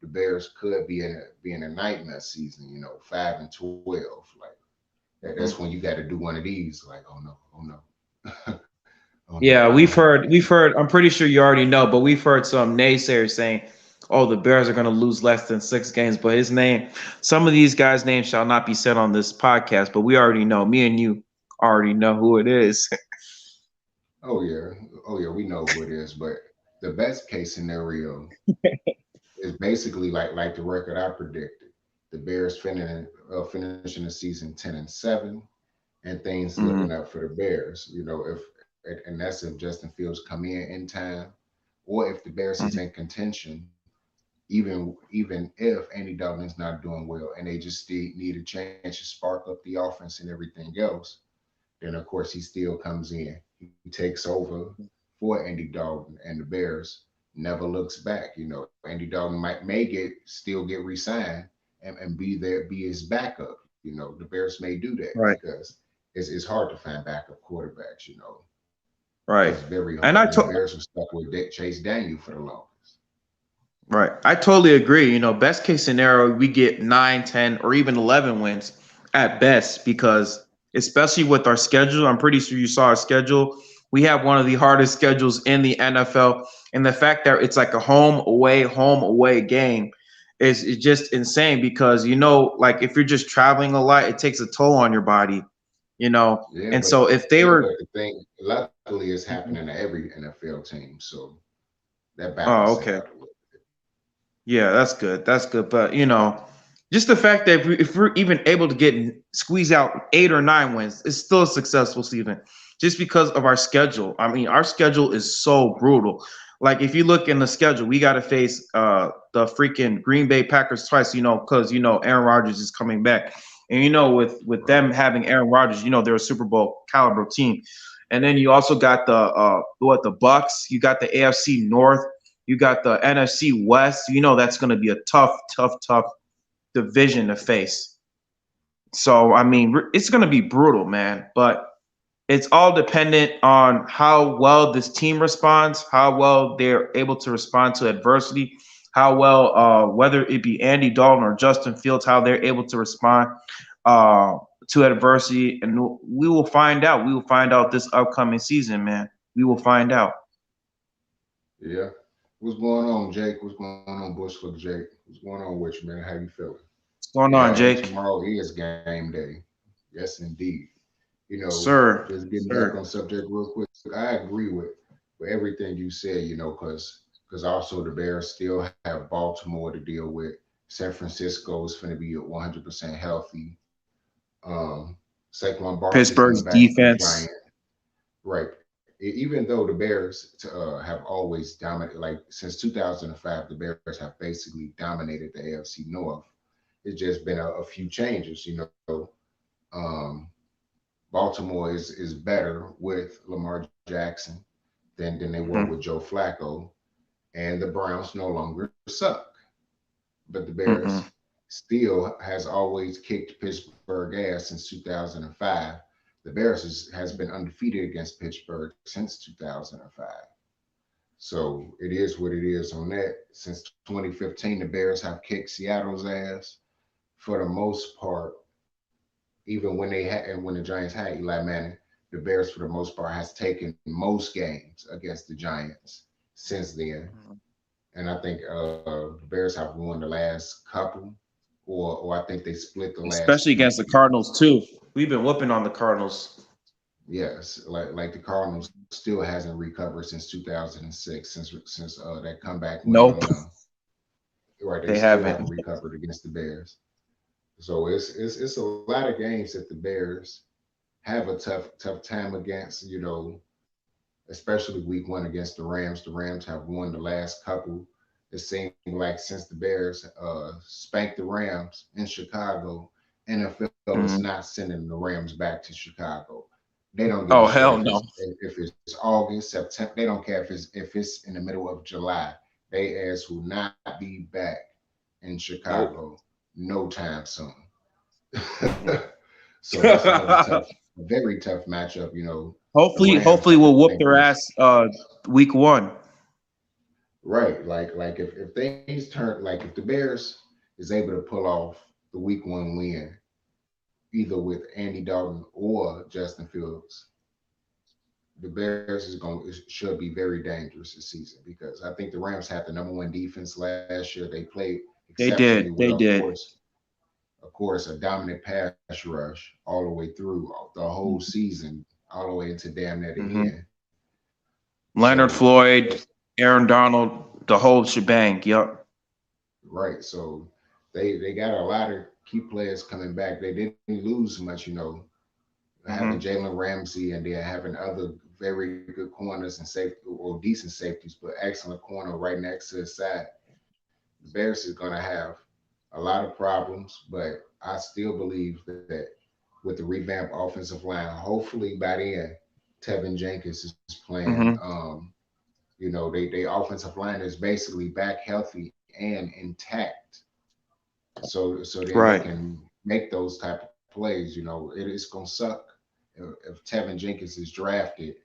the Bears could be in a nightmare season. 5-12. Like that's when you got to do one of these. Like, oh no, oh no, oh no, oh Yeah, no. we've heard. I'm pretty sure you already know, but we've heard some naysayers saying, "Oh, the Bears are going to lose less than 6 games." But some of these guys' names shall not be said on this podcast. But we already know. Me and you already know who it is. Oh yeah, oh yeah, we know who it is. But the best case scenario is basically like the record I predicted. The Bears finishing the season 10-7, and things looking Hmm. up for the Bears. If and that's if Justin Fields come in time, or if the Bears is in contention, even if Andy Dalton is not doing well, and they just need a chance to spark up the offense and everything else, then of course he still comes in. He takes over for Andy Dalton, and the Bears never looks back. Andy Dalton may get re-signed and be his backup. The Bears may do that Right, because it's hard to find backup quarterbacks. It's right. very hard, And and the Bears were stuck with Chase Daniel for the longest. right. I totally agree. Best case scenario, we get 9, 10, or even 11 wins at best because, especially with our schedule, I'm pretty sure you saw our schedule. We have one of the hardest schedules in the NFL. And the fact that it's like a home away game is just insane because, like if you're just traveling a lot, it takes a toll on your body, you know. Yeah, And but so if they yeah, were, but the thing, luckily, it's happening to every NFL team, so that oh, balances it out okay. a little bit. Yeah, that's good. That's good. But just the fact that if we're even able to squeeze out 8 or 9 wins, it's still a successful season, just because of our schedule. I mean, our schedule is so brutal. Like if you look in the schedule, we got to face the freaking Green Bay Packers twice. Because Aaron Rodgers is coming back, and with Right. them having Aaron Rodgers, they're a Super Bowl caliber team. And then you also got the Bucks. You got the AFC North. You got the NFC West. That's going to be a tough, tough, tough division to face. So, I mean, it's going to be brutal, man. But it's all dependent on how well this team responds, how well they're able to respond to adversity, how well, whether it be Andy Dalton or Justin Fields, how they're able to respond uh, to adversity. And we will find out. We will find out this upcoming season, man. We will find out. Yeah. What's going on, Jake? What's going on, Bushwick Jake? What's going on with you, man? How you feeling? What's going Yeah, on, and Jake? tomorrow is game day. Yes, indeed. Sir, Just getting back on sir. subject real quick. I agree with everything you said. Because also the Bears still have Baltimore to deal with. San Francisco is going to be 100% healthy. Um, Saquon Barkley's coming Pittsburgh's back from the defense. Giants. Right. Even though the Bears have always dominated, like since 2005, the Bears have basically dominated the AFC North. It's just been a few changes. Um, Baltimore is better with Lamar Jackson than they were with Hmm. Joe Flacco, and the Browns no longer suck. But the Bears Hmm. still has always kicked Pittsburgh ass since 2005. The Bears has been undefeated against Pittsburgh since 2005. So it is what it is on that. Since 2015, the Bears have kicked Seattle's ass for the most part. even when they had and when the Giants had Eli Manning, the Bears for the most part has taken most games against the Giants since then. And I think the Bears have won the last couple, or I think they split the last especially two. against the Cardinals too. We've been whooping on the Cardinals. Yes, like the Cardinals still hasn't recovered since 2006, since that comeback win on Nope, them. Right, they they still haven't haven't. recovered against the Bears. So it's a lot of games that the Bears have a tough time against. Especially week one against the Rams. The Rams have won the last couple. It seemed like since the Bears spanked the Rams in Chicago, NFL is Mhm. not sending the Rams back to Chicago. They don't give a Oh shit hell no. if it's August, September. They don't care if it's in the middle of July. They ass will not be back in Nope. Chicago no time soon. Mhm. So that's another a very tough matchup. The Rams Hopefully I we'll think whoop their was ass week one. right. Like if things turn like if the Bears is able to pull off the week one win, either with Andy Dalton or Justin Fields, the Bears should be very dangerous this season because I think the Rams had the number one defense last year. They played They exceptionally did. well. They Of did. course, a dominant pass rush all the way through the whole season, all the way into damn near the Hmm. end. Leonard So Floyd, Aaron Donald, the whole shebang. Yup. right, so they got a lot of key players coming back. They didn't lose much, having Hmm. Jalen Ramsey and then having other very good corners and safe or decent safeties, but excellent corner right next to the side. The Bears is going to have a lot of problems, but I still believe that with the revamped offensive line, hopefully by then, Tevin Jenkins is playing. Hmm. They offensive line is basically back healthy and intact, so then they Right. can make those type of plays. It is gonna suck if Tevin Jenkins is drafted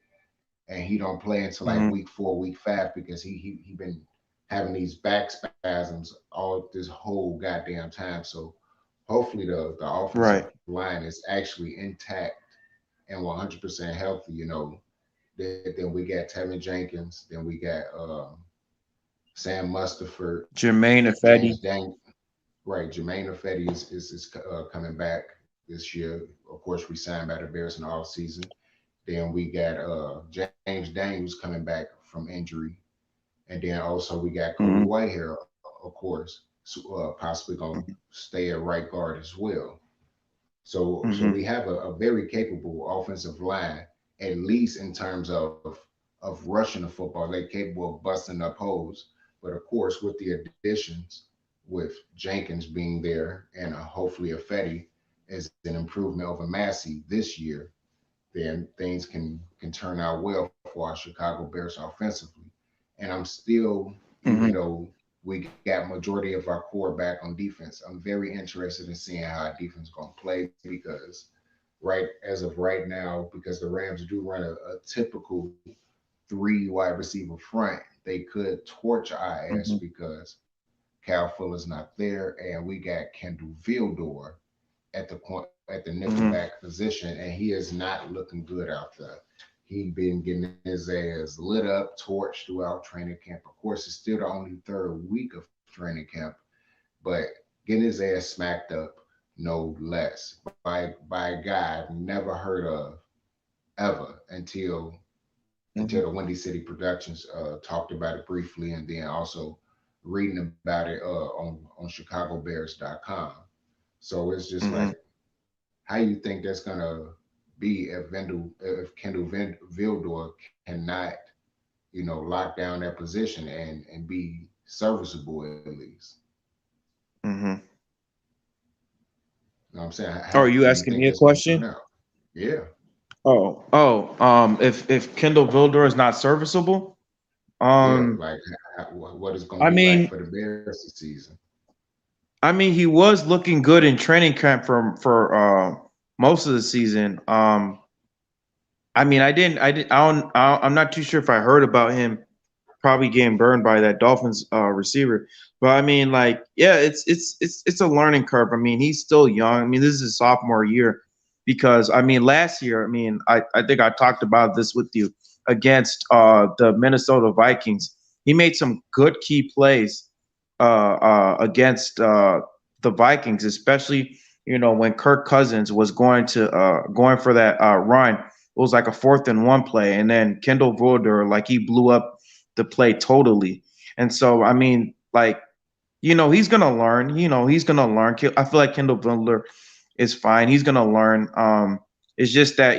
and he don't play until like week Hmm. 4, week 5 because he been having these back spasms all this whole goddamn time. So hopefully the offensive Right. line is actually intact and 100% healthy. Then we got Tevin Jenkins, then we got Sam Mustaford, Jermaine James Ifedi. Dang. Right, Jermaine Ifedi is coming back this year. Of course, we signed by the Bears in the off season. Then we got James Daniels coming back from injury, and then also we got Cody Hmm. Whitehair, of course, possibly gonna stay at right guard as well. So we Hmm. have a very capable offensive line, at least in terms of rushing the football. They're capable of busting up holes, but of course with the additions, with Jenkins being there and hopefully a Fetty as an improvement over Massey this year, then things can turn out well for our Chicago Bears offensively. And I'm still, even Hmm. though we got majority of our core back on defense, I'm very interested in seeing how our defense gonna play because right as of right now, because the Rams do run a typical three wide receiver front, they could torch our ass Hmm. because Cal Fuller's not there, and we got Kendall Vildor at the Hmm. nickelback position, and he is not looking good out there. He been getting his ass lit up, torched throughout training camp. Of course, it's still the only third week of training camp, but getting his ass smacked up, no less, by a guy I've never heard of ever until the Hmm. Windy City Productions talked about it briefly, and then also reading about it on ChicagoBears.com. So it's just like, Hmm. how you think that's gonna be if Kendall Vildor cannot, lock down that position and be serviceable at least. Hmm. You know what I'm saying? Oh, How are do you you asking think me a that's gonna turn question? out? Yeah, If Kendall Vildor is not serviceable, yeah. um, Like what it's gonna I be like mean, for the Bears this season. he was looking good in training camp for most of the season. I'm not too sure if I heard about him probably getting burned by that Dolphins receiver. But I mean, like, yeah, it's a learning curve. I mean, he's still young. I mean, this is his sophomore year. because I mean last year, I mean I think I talked about this with you against the Minnesota Vikings. He made some good key plays against the Vikings, especially when Kirk Cousins was going for that run. It was like a 4th and 1 play, and then Kendall Vulder, like, he blew up the play totally. And so I mean, like, he's gonna learn. He's gonna learn. I feel like Kendall Vulder is fine. He's gonna learn. It's just that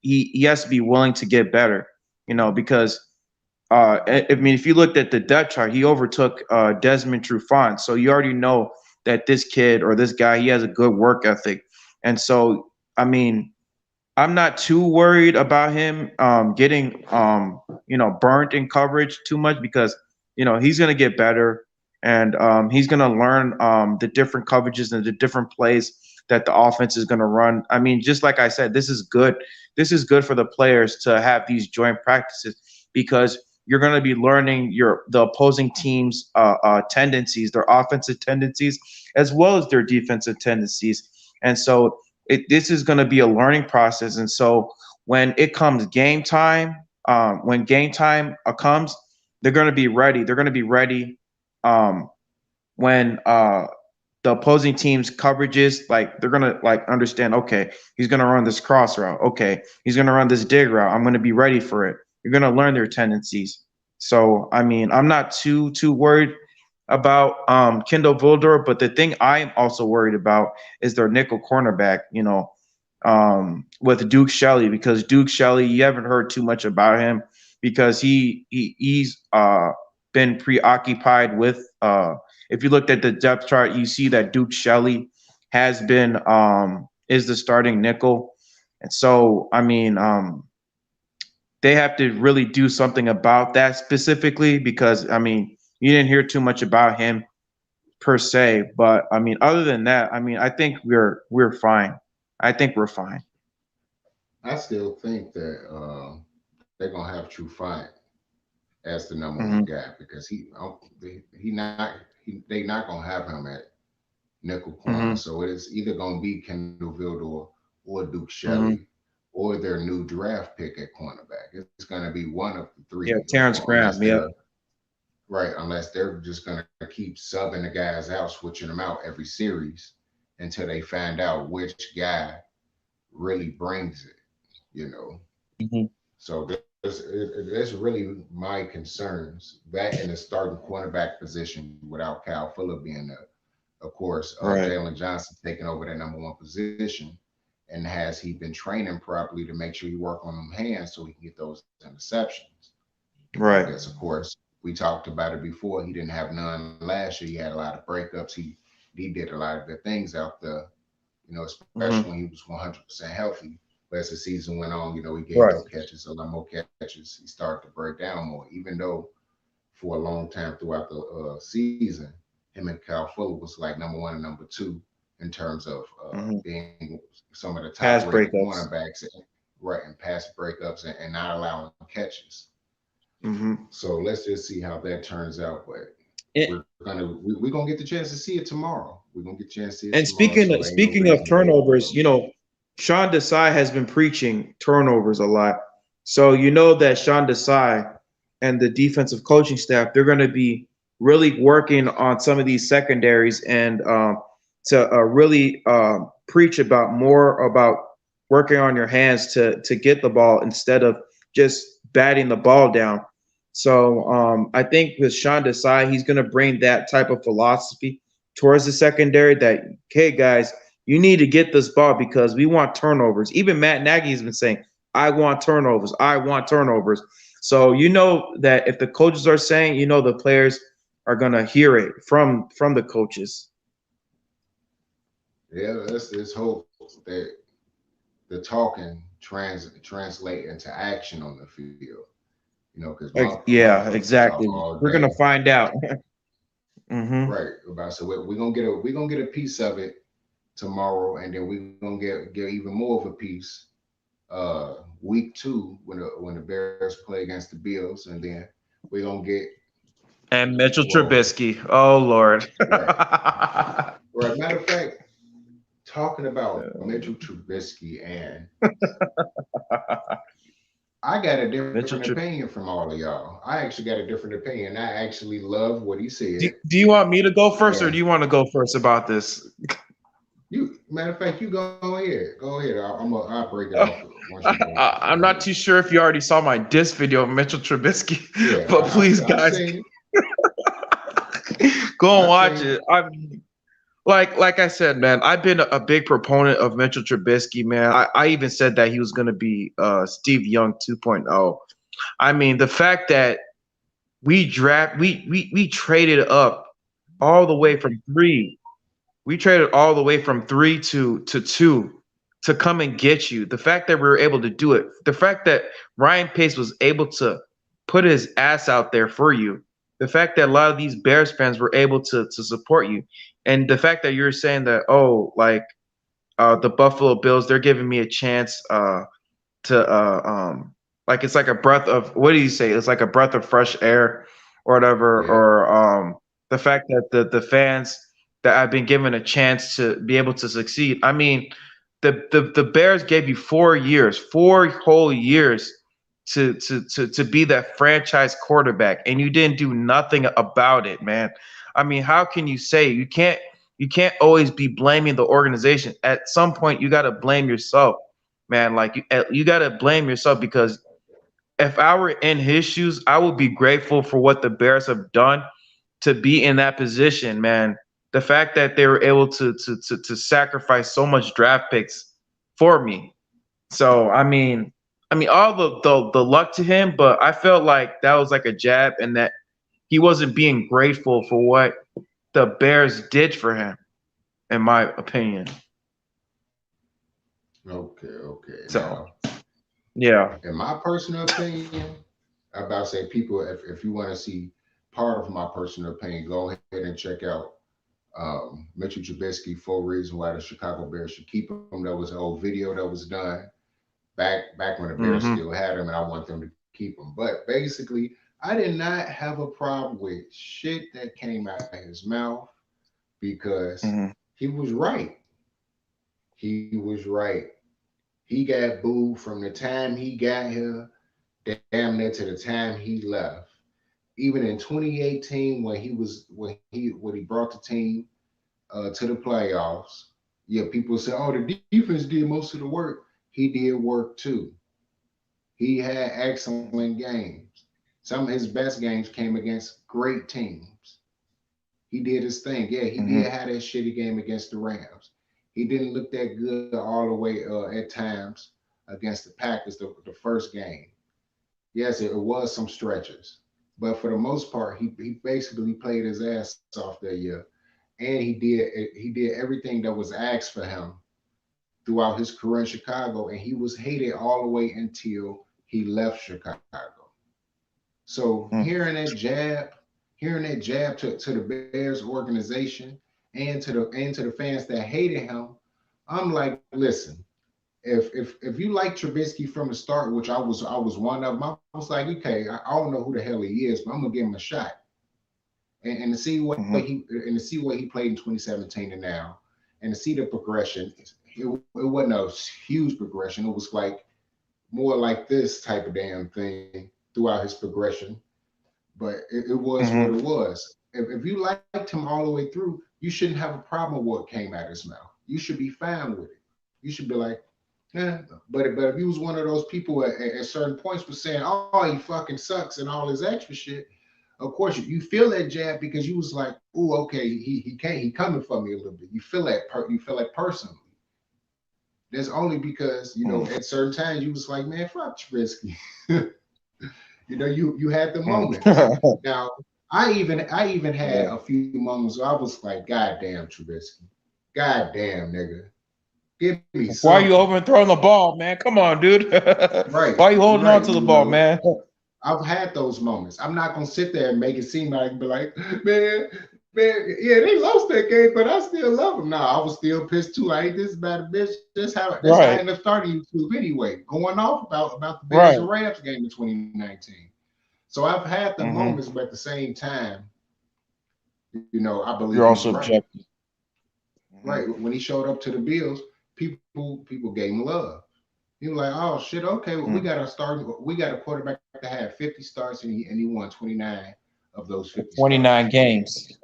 he has to be willing to get better. Because I mean, if you looked at the depth chart, he overtook Desmond Trufant. So you already know that this kid or this guy, he has a good work ethic. And so, I mean, I'm not too worried about him getting burnt in coverage too much, because he's gonna get better, and he's gonna learn the different coverages and the different plays that the offense is gonna run. I mean, just like I said, this is good. This is good for the players to have these joint practices, because you're going to be learning the opposing team's tendencies, their offensive tendencies, as well as their defensive tendencies. And so this is going to be a learning process. And so when it comes game time, when game time comes, they're going to be ready. They're going to be ready when the opposing team's coverages, like, they're going to, like, understand, okay, he's going to run this cross route. Okay, he's going to run this dig route. I'm going to be ready for it. You're going to learn their tendencies. So, I mean, I'm not too worried about Kendall Vulder, but the thing I'm also worried about is their nickel cornerback, with Duke Shelley, because Duke Shelley, you haven't heard too much about him, because he's been preoccupied with if you looked at the depth chart, you see that Duke Shelley has been is the starting nickel. And so, I mean, they have to really do something about that specifically, because I mean, you didn't hear too much about him per se, but I mean, other than that, I mean, I think we're fine. I think we're fine. I still think that they're gonna have True Fight as the number one Hmm. guy, because they not gonna have him at nickel corner. Hmm. So it's either gonna be Kendall Vildor or Duke Hmm. Shelley or their new draft pick at cornerback. It's gonna be one of the Yeah, three, Terrence unless Graham. Yep. they're right, unless they're just gonna keep subbing the guys out, switching them out every series until they find out which guy really brings it. You know, Hmm. so that's really my concerns. That in the starting cornerback position without Kyle Fuller being there. Of course, Right. Jalen Johnson taking over that number one position. And has he been training properly to make sure he work on them hands so he can get those interceptions? Right. Because of course we talked about it before. He didn't have none last year. He had a lot of breakups. He did a lot of good things out there. Especially when Hmm. he was 100% healthy. But as the season went on, he gained Right. more catches, a lot more catches. He started to break down more, even though for a long time throughout the season, him and Kyle Fuller was like number one and number two in terms of Hmm. being some of the top Pass rated breakups. cornerbacks, right, and pass breakups and not allowing catches. Hmm. So let's just see how that turns out. But And, we're gonna get the chance to see it tomorrow. We're gonna get the chance to see it and tomorrow. speaking So of, ain't no speaking of reason to. turnovers, Sean Desai has been preaching turnovers a lot. So that Sean Desai and the defensive coaching staff, they're going to be really working on some of these secondaries, and to really preach about more about working on your hands to get the ball instead of just batting the ball down. So I think with Sean Desai, he's going to bring that type of philosophy towards the secondary. That, hey guys, you need to get this ball because we want turnovers. Even Matt Nagy has been saying, I want turnovers. I want turnovers. So that if the coaches are saying, the players are gonna hear it from the coaches. Yeah, let's hope that the talking translate into action on the field. Because Yeah, motherfuckers can talk exactly. all We're day, gonna find out. Hmm. right? About so we're gonna get a piece of it tomorrow, and then we're gonna get even more of a piece week two when the Bears play against the Bills, and then we're gonna get And Mitchell well, Trubisky. Oh Lord. right, right. Matter of fact, talking about Mitchell Trubisky, and I got a Mitchell different Trubisky. opinion from all of y'all. I actually got a different opinion. I actually love what he Do, said. do you want me to go first, or do And you want to go first about this? you, matter of fact, you go ahead. Go ahead. I'll break it off once you go I'm not ahead. too sure if you already saw my diss video of Mitchell Trubisky, Yeah, but please, I've guys, seen it. go and I've watch seen it. it. I mean, like I said, man, I've been a big proponent of Mitchell Trubisky, man. I even said that he was going to be Steve Young 2.0. I mean, the fact that we traded up all the way from three. We traded all the way from three to two to come and get you. The fact that we were able to do it, the fact that Ryan Pace was able to put his ass out there for you, the fact that a lot of these Bears fans were able to support you, and the fact that you're saying that, oh, like the Buffalo Bills, they're giving me a chance to like it's like a breath of, what do you say? It's like a breath of fresh air or whatever, Yeah. or the fact that the fans that I've been given a chance to be able to succeed. I mean, the Bears gave you 4 years, 4 whole years to be that franchise quarterback, and you didn't do nothing about it, man. I mean, how can you say you can't always be blaming the organization? At some point, you got to blame yourself, man. Like you got to blame yourself, because if I were in his shoes, I would be grateful for what the Bears have done to be in that position, man. The fact that they were able to sacrifice so much draft picks for me. So I mean all the luck to him, but I felt like that was like a jab, and that he wasn't being grateful for what the Bears did for him, in my opinion. Okay. Okay. So Now, yeah. in my personal opinion, I about to say, people, if you want to see part of my personal opinion, go ahead and check out Mitchell Trubisky, 4 reasons why the Chicago Bears should keep him. That was an old video that was done back when the Bears Mm-hmm. still had him, and I want them to keep him. But basically, I did not have a problem with shit that came out of his mouth, because Mm-hmm. he was right. He was right. He got booed from the time he got here, damn near to the time he left. Even in 2018, when he brought the team to the playoffs, yeah, people say, "Oh, the defense did most of the work." He did work too. He had excellent games. Some of his best games came against great teams. He did his thing. Yeah, he Mm-hmm. did have that shitty game against the Rams. He didn't look that good all the way at times against the Packers, the first game. Yes, it was some stretches, but for the most part, he basically played his ass off that year, and he did everything that was asked for him throughout his career in Chicago, and he was hated all the way until he left Chicago. So hearing that jab to the Bears organization, and to the fans that hated him, I'm like, listen, if you like Trubisky from the start, which I was one of them, I was like, okay, I don't know who the hell he is, but I'm gonna give him a shot, and Mm-hmm. to see what he played in 2017 and now, and to see the progression. It wasn't a huge progression. It was like more like this type of damn thing throughout his progression, but it was what it Mm-hmm. was. If you liked him all the way through, you shouldn't have a problem with what came out of his mouth. You should be fine with it. You should be like, yeah. But if you was one of those people at certain points was saying, "Oh, he fucking sucks," and all this extra shit, of course you feel that jab, because you was like, "Oh, okay, he coming for me a little bit." You feel that personally. That's only because at certain times you was like, "Man, fuck Trubisky." You had the moments. Mm-hmm. Now, I even had Yeah. a few moments where I was like, "God damn, Trubisky, God damn, nigga, give me Why are you something." overthrowing the ball, man? Come on, dude. Right, Why are you holding on right. to the ball, man? I've had those moments. I'm not gonna sit there and make it seem like, be like, man, man, yeah, they lost that game, but I still love them. No, I was still pissed too. I ain't this bad a bitch. That's how I Right, ended up starting YouTube anyway, going off about the Bears right. and Rams game in 2019. So I've had the Mm-hmm. moments, but at the same time, I believe You're he's also right. objective. right when he showed up to the Bills, people gave him love. He was like, oh shit, okay, well, we got a quarterback that had 50 starts and he won 29 of those 50 29 starts. games.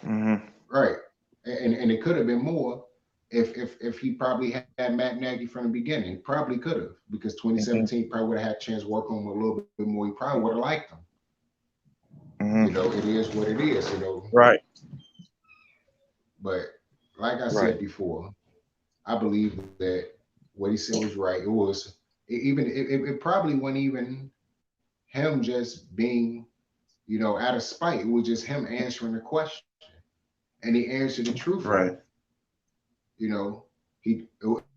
Mm-hmm. Right. And it could have been more if he probably had Matt Nagy from the beginning. He probably could have, because Mm-hmm. 2017 probably would have had a chance to work on him a little bit more. He probably would have liked him. Mm-hmm. It is what it is. Right. But like I Right. said before, I believe that what he said was right. It probably wasn't even him just being, out of spite. It was just him answering the question. And he answered it truthfully. Right. You know, it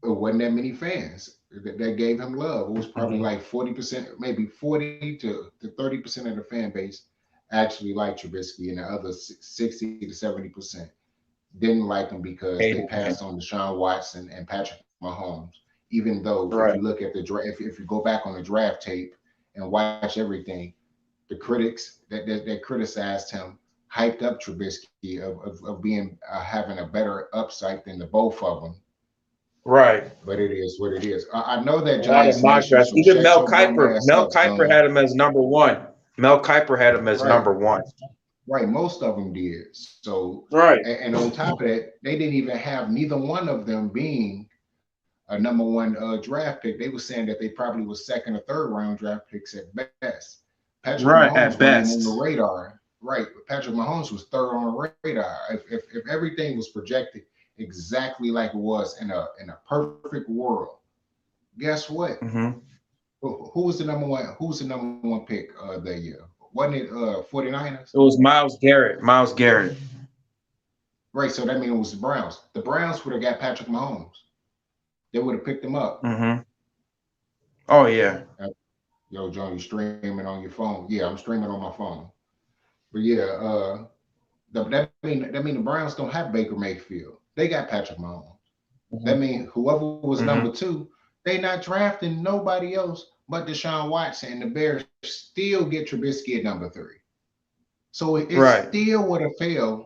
wasn't that many fans that gave him love. It was probably Mm-hmm. like 40%, maybe 40 to 30% of the fan base actually liked Trubisky, and the other 60 to 70% didn't like him because they Hated him. passed on Deshaun Watson and Patrick Mahomes. Even though if you Right. look at the draft, if you go back on the draft tape and watch everything, the critics that criticized him hyped up Trubisky of being having a better upside than the both of them. Right. But it is what it is. I know that A lot of Giants mock Nation, drafts. so Even shut Mel your bum Kiper. ass Mel up, Kiper son. had him as number one. Mel Kiper had him as Right, number one. right. Most of them did. So, Right. and on top of that, they didn't even have neither one of them being a number one draft pick. They were saying that they probably was second or third round draft picks at best. Patrick Right. Mahomes At wasn't even on the best. radar. Right. Patrick Mahomes was third on the radar. If everything was projected exactly like it was in a perfect world, guess what? Mm-hmm. Who was the number one? Who was the number one pick that year? Wasn't it 49ers? It was Miles Garrett. Miles Garrett. Right. So that means it was the Browns. The Browns would have got Patrick Mahomes. They would have picked him up. Mm-hmm. Oh yeah. Uh, Yo, John, you streaming on your phone? Yeah, I'm streaming on my phone. But yeah, that mean the Browns don't have Baker Mayfield. They got Patrick Mahomes. That Mm-hmm. means whoever was number Mm-hmm. two, they not drafting nobody else but Deshaun Watson, and the Bears still get Trubisky at number three. So it Right. still would have failed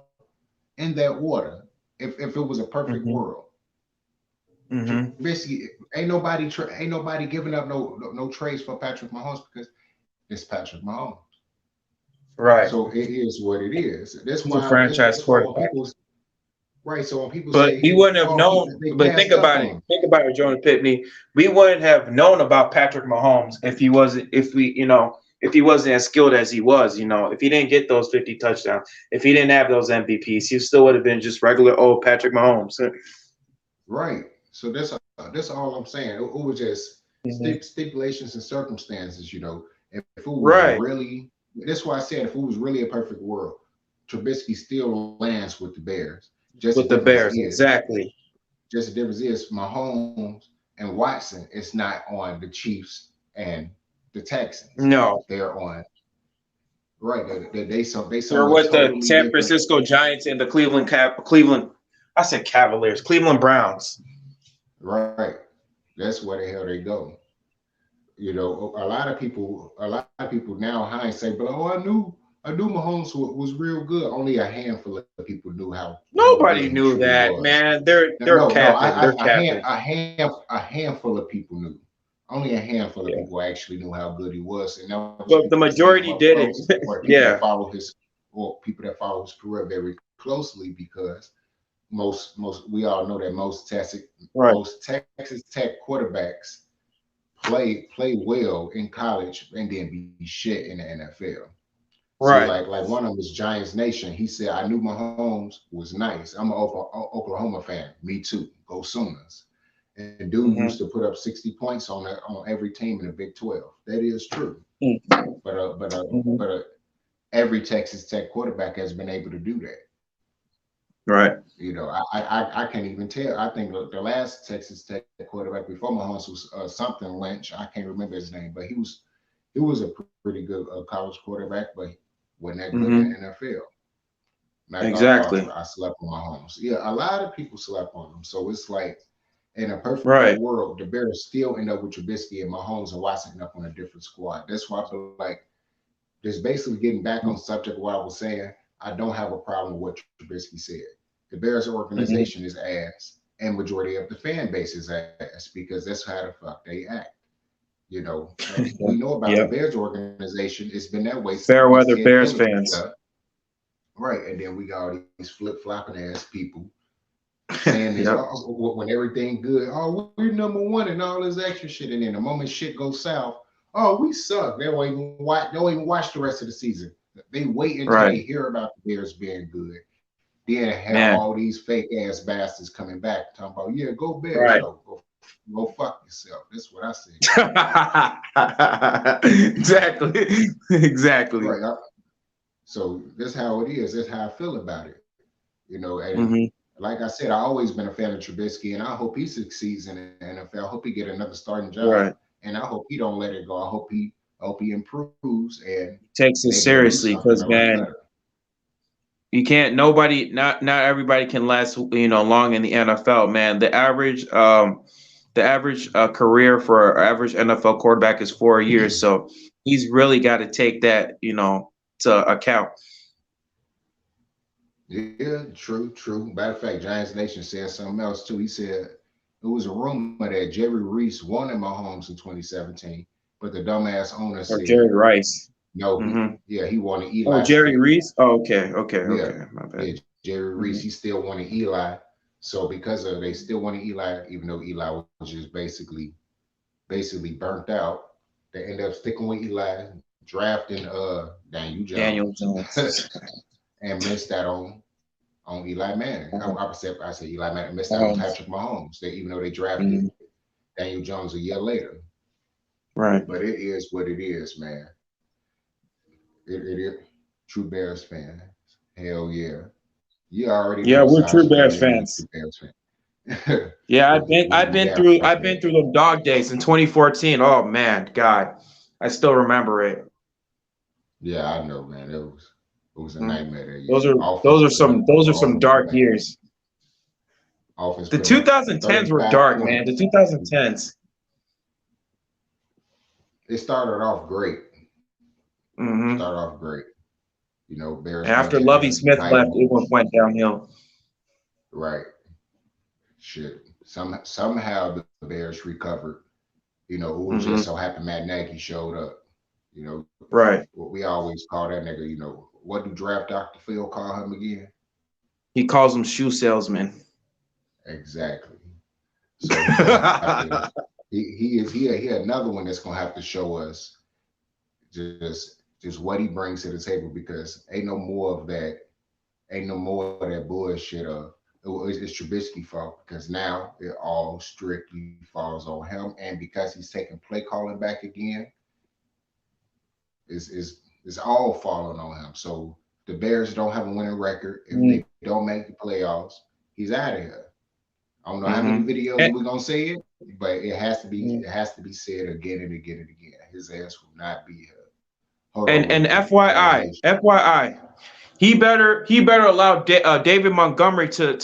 in that water if it was a perfect Mm-hmm. world. Mm-hmm. Trubisky ain't nobody giving up no trades for Patrick Mahomes because it's Patrick Mahomes. Right. So it is what it is. That's He's a why. franchise That's why when quarterback. people right. So when people But say, we wouldn't have "Oh, known. they But think passed up about on it. him," Think about it, Jordan Pitney. We wouldn't have known about Patrick Mahomes if he wasn't. If we, if he wasn't as skilled as he was. If he didn't get those 50 touchdowns, if he didn't have those MVPs, he still would have been just regular old Patrick Mahomes. right? So that's all I'm saying. It was just Mhm. stipulations and circumstances. If it was Right. really, that's why I said if it was really a perfect world, Trubisky still lands with the Bears. Just the With the difference Bears, is, exactly. Mahomes and Watson is not on the Chiefs and the Texans. No, They're on right. They they're somewhere with the totally San different. Francisco Giants and the Cleveland. I said Cavaliers, Cleveland Browns. Right. That's where the hell they go. A lot of people now hindsight, but oh, I knew Mahomes was real good. Only a handful of people knew how good Nobody he knew truly that, was. man. No, They're no, capping. They're a hand, capping. a handful of people knew. Only a handful of Yeah, people actually knew how good he was, and that was people but that the seen him up majority close, didn't. or Yeah. people that follow his career very closely, because most we all know that Right. most Texas Tech quarterbacks play well in college and then be shit in the NFL. See, Right. like one of them is Giants Nation. He said, "I knew Mahomes was nice. I'm an Oklahoma fan. Me too. Go Sooners." And dude used to Mm-hmm. put up 60 points on every team in the Big 12. That is true. Mm-hmm. But every Texas Tech quarterback has been able to do that. Right. I can't even tell. I think the last Texas Tech quarterback before Mahomes was something Lynch. I can't remember his name, but he was a pretty good college quarterback, but wasn't that good in the Mm-hmm. NFL. And I thought, oh, Exactly. I slept on Mahomes. Yeah, a lot of people slept on him. So it's like in a perfect Right. world, the Bears still end up with Trubisky and Mahomes and Watson up on a different squad. That's why I feel like just basically getting back on subject of what I was saying. I don't have a problem with what Trubisky said. The Bears Mhm. organization is ass, and majority of the fan base is ass because that's how the fuck they act. You know, we know about the Yep. Bears organization. It's been that way since Fairweather Ted Bears Phillips fans. left, right? And then we got all these flip flopping ass people saying this Yep. when everything good. Oh, we're number one and all this extra shit. And then the moment shit goes south, oh, we suck. They don't even watch. They don't even watch the rest of the season. They wait until Right. they hear about the Bears being good. Then have Man. all these fake ass bastards coming back talking about, yeah, go Bears. Right. No, go fuck yourself. That's what I say. Exactly. Exactly. Right. So that's how it is. That's how I feel about it. You know, and Hmm. like I said, I always been a fan of Trubisky, and I hope he succeeds in the NFL. I hope he get another starting job, Right. and I hope he don't let it go. I hope he improves and Takes it maybe he'll do seriously something because a lot man, better. you can't. Nobody. Not everybody can last. Long in the NFL. Man, the average career for an average NFL quarterback is 4 years. So he's really got to take that. To account. Yeah, true, true. Matter of fact, Giants Nation said something else too. He said it was a rumor that Jerry Reese wanted Mahomes in 2017, but the dumbass owner Or said Jerry Rice. no. Hmm. He wanted Oh, Eli Jerry still. Reese. Oh, okay. Okay. Yeah, Okay. My bad. yeah. Jerry Reese, Hmm. he still wanted Eli. So because of they still wanted Eli, even though Eli was just basically burnt out, they ended up sticking with Eli, drafting Daniel Daniel Jones, Jones. and missed that on Eli Manning. Uh-huh. I said Eli Manning missed out on Mahomes. Patrick Mahomes. They even though they drafted Mhm. Daniel Jones a year later. Right. But it is what it is, man. It is true Bears fan. Hell yeah. You already Yeah, know, we're Sasha. true You Bears already know we fans. true Bears fan. Yeah, I've we, been we I've we been down through for I've been that. through them dog days in 2014. Oh man, God, I still remember it. Yeah, I know, man. It was a Mhm. nightmare that year. Those are Offense those are putting some up those are some all dark points. years. Offense The putting up 2010s were 35 dark, man. The points. 2010s. It started off great. Hmm. Started off great. Bears went After to Lovey the Smith left, it Titans. went downhill. Right. Shit. Somehow the Bears recovered. It was just Hmm. so happened Matt Nagy showed up. You know, Right. what we always call that nigga, what do draft Dr. Phil call him again? He calls them shoe salesmen. Exactly. So he gonna have to he another one that's gonna have to show us just what he brings to the table because ain't no more of that bullshit it's Trubisky fault because now it all strictly falls on him and because he's taking play calling back again is all falling on him. So the Bears don't have a winning record. If they don't make the playoffs, he's out of here. I don't know how many Mm-hmm. videos And, we're gonna say it, but it has to be said again and again and again. His ass will not be here. Hold on, and Bears FYI, Nation. FYI, he better allow David Montgomery to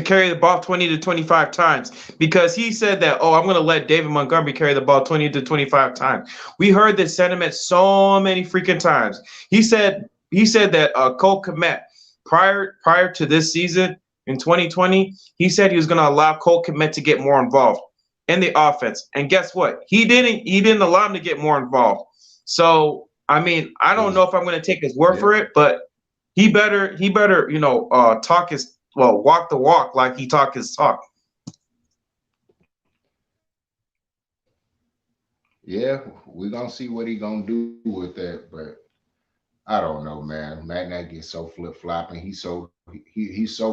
carry the ball 20 to 25 times because he said that, oh, I'm going to let David Montgomery carry the ball 20 to 25 times. We heard this sentiment so many freaking times. He said that Cole Kmet prior to this season in 2020, he said he was going to allow Cole Kmet to get more involved in the offense. And guess what? He didn't allow him to get more involved. So I mean, I don't know if I'm going to take his word Yeah, for it, but he better walk the walk like he talk his talk. yeah, we're gonna see what he gonna do with that, but I don't know, man. Matt Nagy is so flip flopping. He so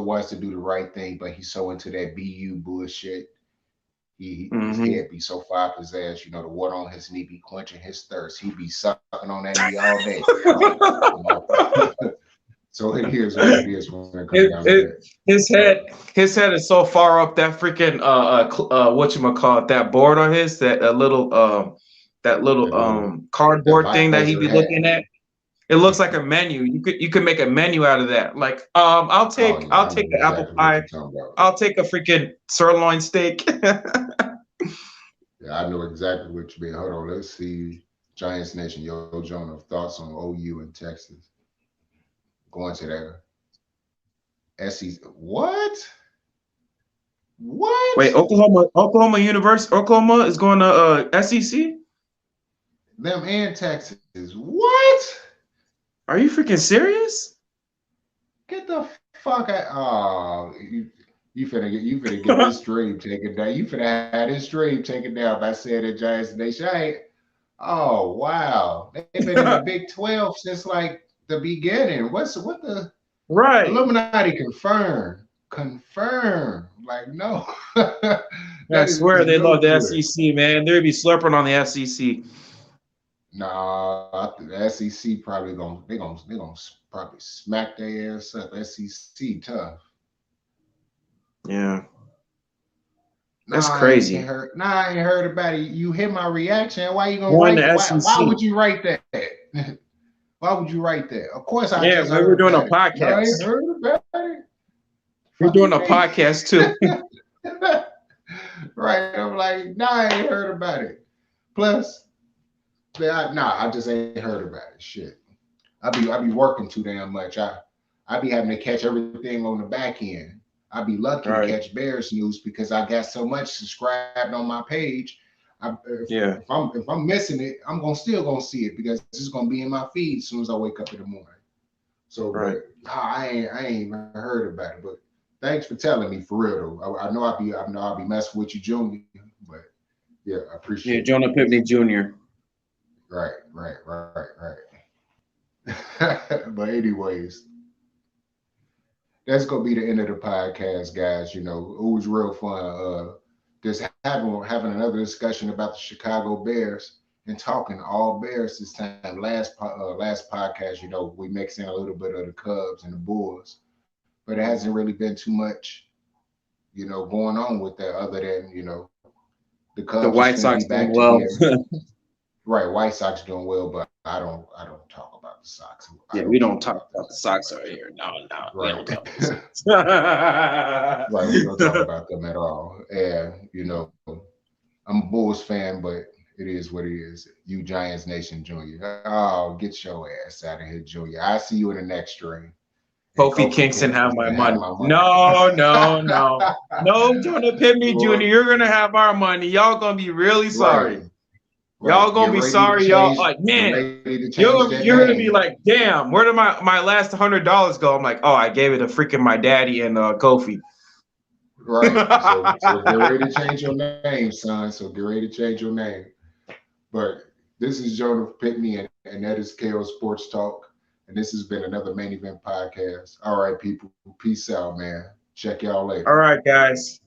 wants to do the right thing, but he's so into that BU bullshit. His Hmm. head be so far up his ass. The water on his knee be quenching his thirst. He be sucking on that knee all day. You know? So it is what it is when it comes His, down to his that. his But head his head is so far up that freaking what you call it, that board on his that little that little that cardboard thing that he visor be hat. looking at. It looks like a menu. You could make a menu out of that. Like I'll Oh take yeah, I'll I take know the apple exactly what pie. you're talking about. I'll take a freaking sirloin steak. Yeah, I know exactly what you mean. Hold on, let's see. Giants Nation, Yo Jonah, thoughts on OU and Texas. Going to that. SEC. What? What? Wait, Oklahoma is going to SEC? Them and Texas. What? Are you freaking serious? Get the fuck out. Oh, you finna get this stream taken down. You finna have this stream taken down by saying that Giants Nation. Oh wow. They've been in the Big 12 since like the beginning. What the Right. Illuminati confirmed? Confirmed. Like, no. I swear they no love the good. SEC, man. They'd be slurping on the SEC. Nah, I think the SEC probably gonna probably smack their ass up. SEC tough. Yeah. That's Nah, crazy. I ain't heard about it. You hit my reaction. Why you gonna Going write? to Why SEC. would you write that? Why would you write that? Of course, I Yeah, just we heard were doing a about it. No, I podcast. ain't heard about it. We're doing a podcast too. Right. I'm like, nah, I ain't heard about it. Plus, I just ain't heard about it. Shit. I be working too damn much. I be having to catch everything on the back end. I'd be lucky to catch Bears news because I got so much subscribed on my page. If I'm missing it, still gonna see it because it's gonna be in my feed as soon as I wake up in the morning. So, but I ain't even heard about it. But thanks for telling me, for real though. I know I'll be messing with you, Junior. But yeah, I appreciate it. Yeah, Jonah Pittman Jr. Right. But anyways, that's gonna be the end of the podcast, guys. You know, it was real fun. Just having another discussion about the Chicago Bears and talking all Bears this time. Last podcast, you know, we mixed in a little bit of the Cubs and the Bulls, but it hasn't really been too much, you know, going on with that other than, you know, the Cubs. The White Sox doing well. Right, White Sox doing well, but I don't talk about the Sox. Yeah, we don't talk about the Sox over here. No, right. we don't talk about the Sox. Right, we don't talk about them at all. And you know, I'm a Bulls fan, but it is what it is. You Giants Nation Junior. Oh, get your ass out of here, Junior. I see you in the next stream. Kofi Kingston have my money. No, Jonah Pittman Jr. You're gonna have our money. Y'all gonna be really sorry. Right. Y'all gonna be sorry, y'all. Like, man, you're gonna be like, damn, where did my last $100 go? I'm like, oh, I gave it to freaking my daddy and Kofi. Right. So get ready to change your name, son. So get ready to change your name. But this is Jonah Pittman, and that is KO Sports Talk. And this has been another Main Event Podcast. All right, people. Peace out, man. Check y'all later. All right, guys.